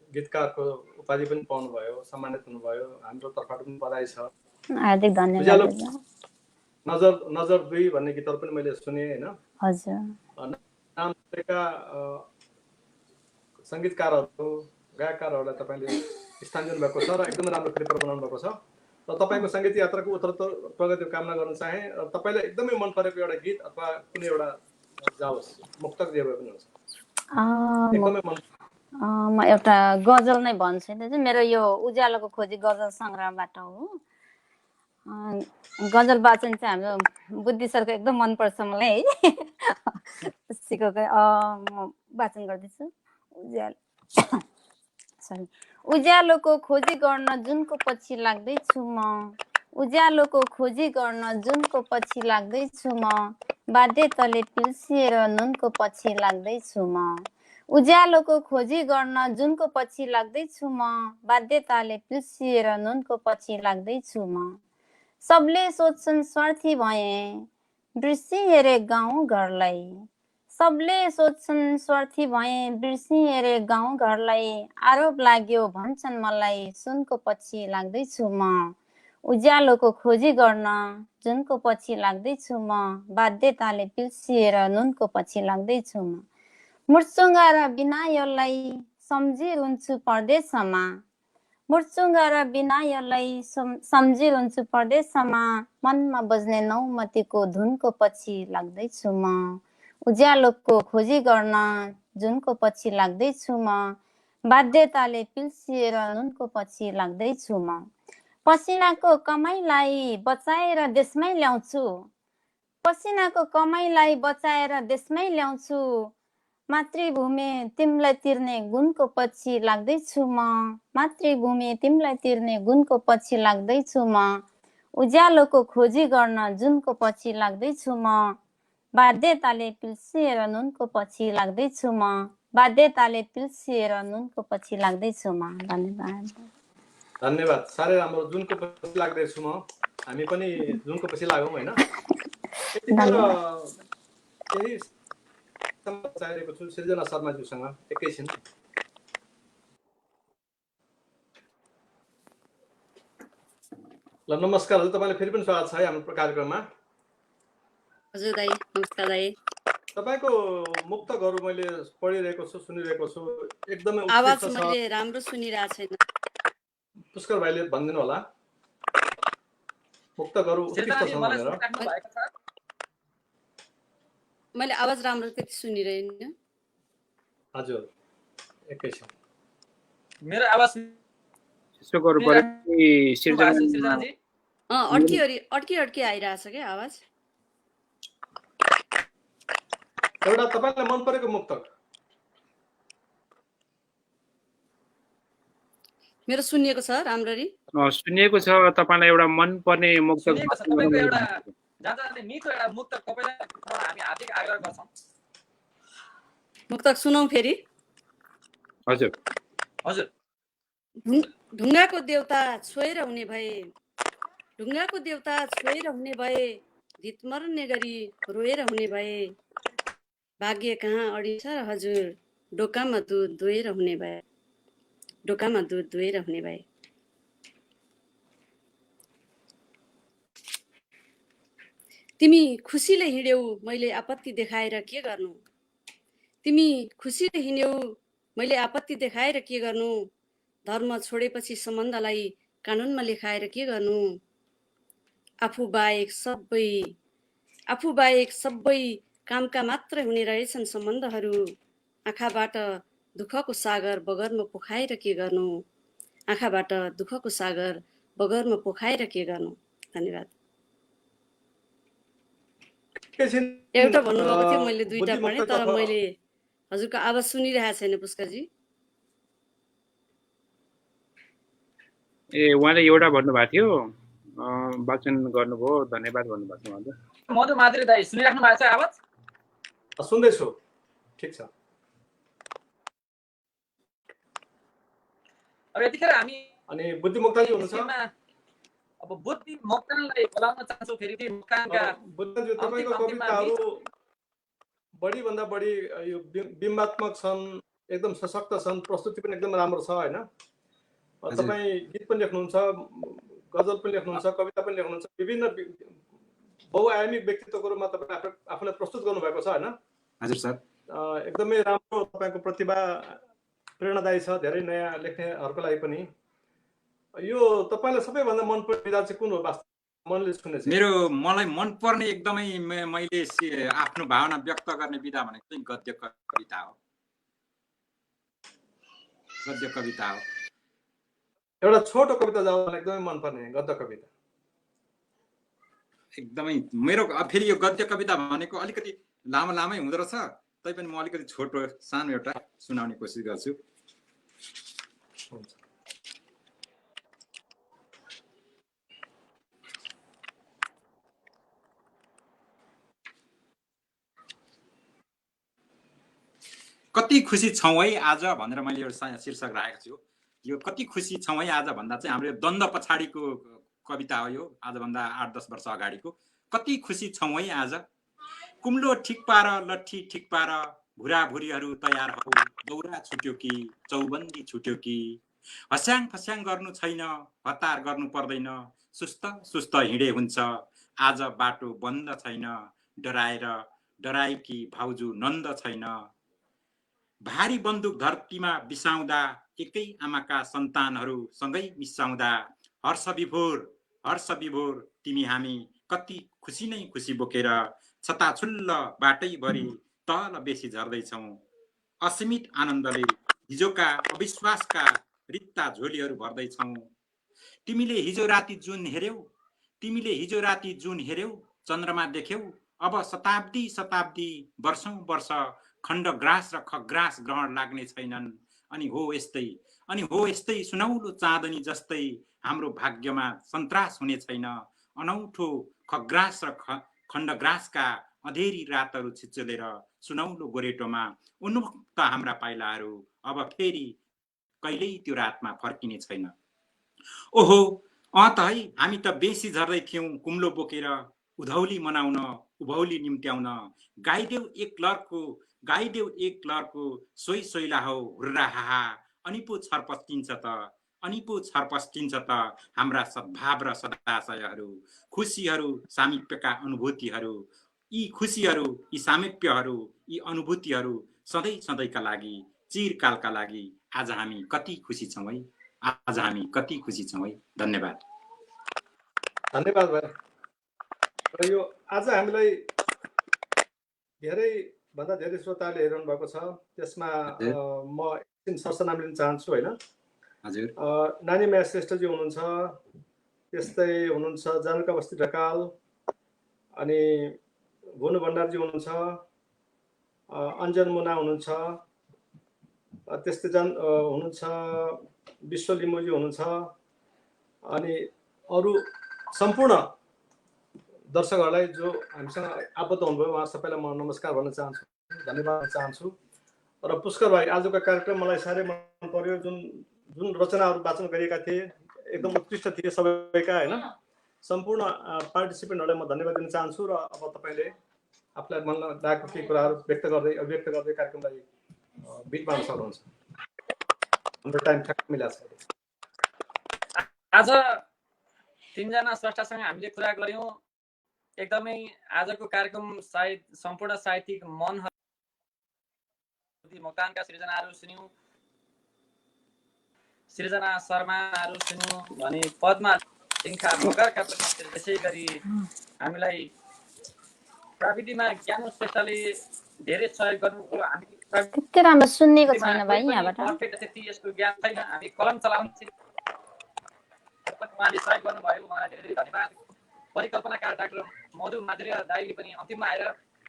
गीतकारको उपाधि पनि पाउनुभयो, सम्मानित हुनुभयो। हाम्रो तर्फबाट पनि बधाई छ। हार्दिक धन्यवाद। नजर 2 भन्ने गीतहरू पनि मैले सुने होइन। हजुर। नाम गरेका सङ्गीतकारहरू, गायककारहरूलाई तपाईँले स्थान दिनुभएको छ र एकदमै राम्रो कृति बनाउनु भएको छ। र तपाईँको सङ्गीत यात्राको उत्तरोत्तर प्रगतिको कामना गर्न चाहे। तपाईँलाई एकदमै मन परेको एउटा गीत अथवा कुनै एउटा जाओस्, मुक्तक जे भए पनि हुन्छ, एकदमै मन। म एउटा गजल नै भन्छु। त्यो चाहिँ मेरो यो उज्यालोको खोजी गजल सङ्ग्रहबाट हो। गजल वाचन चाहिँ हाम्रो बुद्धि सरको एकदम मनपर्छ मलाई है। सिकेको म वाचन गर्दैछु। उज्यालोको खोजी गर्न जुनको पछि लाग्दैछु म, उज्यालोको खोजी गर्न जुनको पछि लाग्दैछु म, बाध्यताले पिल्सिएर नुनको पछि लाग्दैछु म। उज्यालोको खोजी गर्न जुनको पछि लाग्दैछु म, बाध्यताले पिल्सिएर नुनको पछि लाग्दैछु म। सबले सोध्छन् स्वार्थी भए बिर्सिएर गाउँ घरलाई, सबले सोध्छन् स्वार्थी भए बिर्सिएर गाउँ घरलाई, आरोप लाग्यो भन्छन् मलाई सुनको पछि लाग्दैछु म। उज्यालोको खोजी गर्न जुनको पछि लाग्दैछु म, बाध्यताले पिल्सिएर नुनको पछि लाग्दैछु म। मुर्चुङ्गा र बिनायोलाई सम्झिरहन्छु परदेशमा, मुर्चुङ्गा र बिनायोलाई सम्झिरहन्छु परदेशमा, मनमा बज्ने नौमतीको धुनको पछि लाग्दैछु म। उज्यालोको खोजी गर्न जुनको पछि लाग्दैछु म, बाध्यताले पिल्सिएर नुनको पछि लाग्दैछु म। पसिनाको कमाइलाई बचाएर देशमै ल्याउँछु, पसिनाको कमाइलाई बचाएर देशमै ल्याउँछु, मातृभूमि तिमीलाई तिर्ने गुणको पछि लाग्दैछु म, मातृभूमि तिमीलाई तिर्ने गुणको पछि लाग्दैछु म। उज्यालोको खोजी गर्न जुनको पछि लाग्दैछु म, बाध्यताले पिल्सिएर नुनको पछि लाग्दैछु म, बाध्यताले पिल्सिएर नुनको पछि लाग्दैछु म। धन्यवाद। साह्रै राम्रो। जुनको पछि लाग्दैछु म, हामी पनि जुनको पछि लागौँ होइन। केही चाहिएको छु सृजना शर्माज्यूसँग एकैछिन। ल नमस्कार हजुर, तपाईँलाई फेरि पनि स्वागत छ है हाम्रो कार्यक्रममा। हजुर दाइ, नमस्कार दाइ। तपाईँको मुक्तकहरू मैले पढिरहेको छु, सुनिरहेको छु, एकदमै आवाज मैले राम्रो सुनिरहेको छैन। पुष्कर भाइले भनिदिनु होला मुक्तकहरू उत्कृष्ट छन् भनेर। मैले आवाज राम्रो त्यति सुनिरहेन। हजुर एकैछिन। मेरो आवाज यसो गर्नु पर्यो कि सृजनाजी अड्की आइरहेछ क्या आवाज। एउटा तपाईँलाई मन परेको मुक्तक। मेरो सुनिएको छ राम्ररी? सुनिएको छ। तपाईँलाई एउटा मन पर्ने मुक्तक सुनिएको छ तपाईँको एउटा जाँदा मिठो एउटा मुक्तक तपाईँलाई हामी हार्दिक आग्रह गर्छौँ। मुक्तक सुनौँ फेरि? हजुर हजुर। ढुङ्गाको देउता छोएर हुने भए, ढुङ्गाको देउता छोएर हुने भए, धितमर्ने गरी रोएर हुने भए, भाग्य कहाँ अडिन्छ र हजुर, डोकामा दुध दुहेर हुने भए, डोकामा दुध दुहेर हुने भए। तिमी खुसीले हिँड्यौ मैले आपत्ति देखाएर के गर्नु, तिमी खुसीले हिँड्यौ मैले आपत्ति देखाएर के गर्नु, धर्म छोडेपछि सम्बन्धलाई कानुनमा लेखाएर के गर्नु, आफू बाहेक सबै कामका मात्रै हुने रहेछन् सम्बन्धहरू, आँखाबाट दुःखको सागर बगरमा पोखाएर के गर्नु, आँखाबाट दुःखको सागर बगरमा पोखाएर के गर्नु। धन्यवाद। एउटा भन्नुभएको थियो, मैले दुईटा पढेँ, तर मैले हजुरको आवाज सुनिरहेको छैन पुष्करजी। ए उहाँले एउटा भन्नुभएको थियो, वाचन गर्नुभयो, धन्यवाद भन्नुभएको छ उहाँले। मधु माधुरी दाइ सुनिराख्नु भएको छ आवाज? सुन्दैछु, ठिक छ। अब यतिखेर हामी अनि बुद्धि मोक्तानजी हुनुहुन्छ? अब बुद्धि मोक्तानलाई बोलाउन चाहन्छु फेरि। मोक्तानका बुद्धजी तपाईँको कविताहरू बढी भन्दा बढी यो बिम्बात्मक छन्, एकदम सशक्त छन्, प्रस्तुति पनि एकदम राम्रो छ हैन? तपाईँ गीत पनि लेख्नुहुन्छ, गजल पनि लेख्नुहुन्छ, कविता पनि लेख्नुहुन्छ, विभिन्न बहुआयामी व्यक्तित्वको रूपमा तपाईँ आफूलाई प्रस्तुत गर्नुभएको छ हैन? हजुर सर। एकदमै राम्रो तपाईँको प्रतिभा प्रेरणादायी छ धेरै नयाँ लेख्नेहरूको लागि पनि। यो तपाईँलाई सबैभन्दा मनपर्ने विधा चाहिँ कुन हो वास्तवमा मनले सुन्ने चाहिँ? मलाई मनपर्ने एकदमै मैले आफ्नो भावना व्यक्त गर्ने विधा भनेको चाहिँ गद्य कविता हो। गद्य कविता हो। एउटा छोटो कविता जाऊ एकदमै मनपर्ने गद्य कविता। एकदमै मेरो फेरि यो गद्य कविता भनेको अलिकति लामै हुँदो रहेछ, तैपनि म अलिकति छोटो सानो एउटा सुनाउने कोसिस गर्छु। कति खुसी छौँ है आज भनेर मैले एउटा शीर्षक राखेको छु। यो कति खुसी छौँ है आज भन्दा चाहिँ हाम्रो द्वन्द्व पछाडिको कविता हो यो, आजभन्दा 8-10 वर्ष अगाडिको। कति खुसी छौँ है आज, कुम्लो ठिक पार, लट्ठी ठिक पार, भुराभुरीहरू तयार हौ, दौरा छुट्यो कि चौबन्दी छुट्यो कि, हस्याङ फस्याङ गर्नु छैन, हतार गर्नु पर्दैन, सुस्त सुस्त हिँडे हुन्छ, आज बाटो बन्द छैन, डराए कि भाउजू नन्द छैन, भारी बन्दुक धरतीमा बिसाउँदा, एकै आमाका सन्तानहरू सँगै मिसाउँदा, हर्ष विभोर तिमी हामी कति खुसी नै खुसी बोकेर, छताछुल्ल बाटैभरि तल बेसी झर्दैछौँ, असीमित आनन्दले हिजोका अविश्वासका रित्ता झोलीहरू भर्दैछौँ। तिमीले हिजो राति जुन हेर्यौ, चन्द्रमा देख्यौ, अब शताब्दी वर्षौं वर्ष खण्डग्रास र खग्रास ग्रहण लाग्ने छैनन्। अनि हो यस्तै सुनौलो चाँदनी जस्तै हाम्रो भाग्यमा सन्तास हुने छैन। अनौठो खग्रास र खण्डग्रासका अँधेरी रातहरू छिचोलेर सुनौलो गोरेटोमा उन्मुक्त हाम्रा पाइलाहरू अब फेरि कहिल्यै त्यो रातमा फर्किने छैन। ओहो त है, हामी त बेसी झर्दै थियौं कुम्लो बोकेर, उधौली मनाउन, उभौली निम्त्याउन, गाइदेऊ एक लर्को सोही सोइला हो हुर्रा हाहा, अनि पो छरपस्टिन्छ त हाम्रा सद्भाव र सदाशयहरू, खुसीहरू, सामिप्यका अनुभूतिहरू, यी सामिप्यहरू, यी अनुभूतिहरू सधैँका लागि, चिरकालका लागि आज हामी कति खुसी छौँ है, आज हामी कति खुसी छौँ है। धन्यवाद। धन्यवाद भाइ। र यो आज हामीलाई धेरै भन्दा धेरै श्रोताले हेरिरहनु भएको छ, त्यसमा म एकछिन सरसनाम लिन चाहन्छु हैन। हजुर। नानी माया श्रेष्ठजी हुनुहुन्छ, त्यस्तै हुनुहुन्छ जानुका बस्ती ढकाल, अनि भुनु भण्डारजी हुनुहुन्छ, अञ्जन मुना हुनुहुन्छ, त्यस्तै हुनुहुन्छ विश्व लिम्बूजी हुनुहुन्छ, अनि अरू सम्पूर्ण दर्शकहरूलाई जो हामीसँग आबद्ध हुनुभयो उहाँ सबैलाई म नमस्कार भन्न चाहन्छु, धन्यवाद दिन चाहन्छु। र पुष्कर भाइ, आजको कार्यक्रम मलाई साह्रै मन पर्यो। जुन रचनाहरू वाचन गरिएका थिए एकदम उत्कृष्ट थिए सबैका, होइन? सम्पूर्ण पार्टिसिपेन्टहरूलाई म धन्यवाद दिन चाहन्छु। र अब तपाईँले आफूलाई मनमा लागेको केही कुराहरू अभिव्यक्त गर्दै कार्यक्रमलाई बिट पार्न सक्नुहुन्छ। हाम्रो टाइम ठ्याक्क मिलाएको छ। आज तीनजना स्रष्टासँग हामीले कुरा गऱ्यौँ। एकदमै आजको कार्यक्रम सायद सम्पूर्ण साहित्यिक मनहरू मोक्तानका सृजनाहरू सुन्यौँ, सृजना शर्माहरू सुन्यौँ भने पद्मा सिंखा मगरका पनि त्यसै गरी हामीलाई प्रविधिमा ज्ञान श्रेष्ठले धेरै सहयोग गर्नुभयो। हामी त्यति राम्रो सुन्नेको छैन भाइ यहाँबाट। त्यति यसको ज्ञान छैन, हामी कलम चलाउने उहाँले सहयोग गर्नुभयो, उहाँलाई धेरै धेरै धन्यवाद। परिकल्पनाकार डाक्टर मधु माधुर्य दाइले पनि अन्तिममा आएर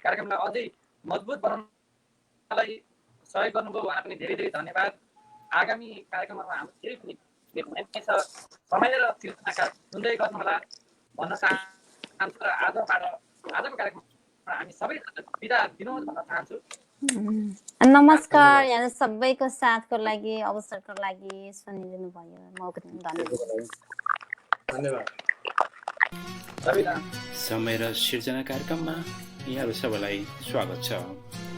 कार्यक्रमलाई अझै मजबुत बनाउनलाई सहयोग गर्नुभयो, उहाँलाई पनि धेरै धेरै धन्यवाद। आगामी कार्यक्रमहरूमा हाम्रो धेरै पनि छ, समय र सृजनाका सुन्दै गर्नुहोला भन्न चाहन्छु। र आजको कार्यक्रममा हामी सबै बिदा दिनुहोस् भन्न चाहन्छु। नमस्कार यहाँ सबैको साथको लागि, अवसरको लागि सुनिदिनु भयो, मौका धन्यवाद। समय र सिर्जना कार्यक्रममा यहाँहरू सबैलाई स्वागत छ।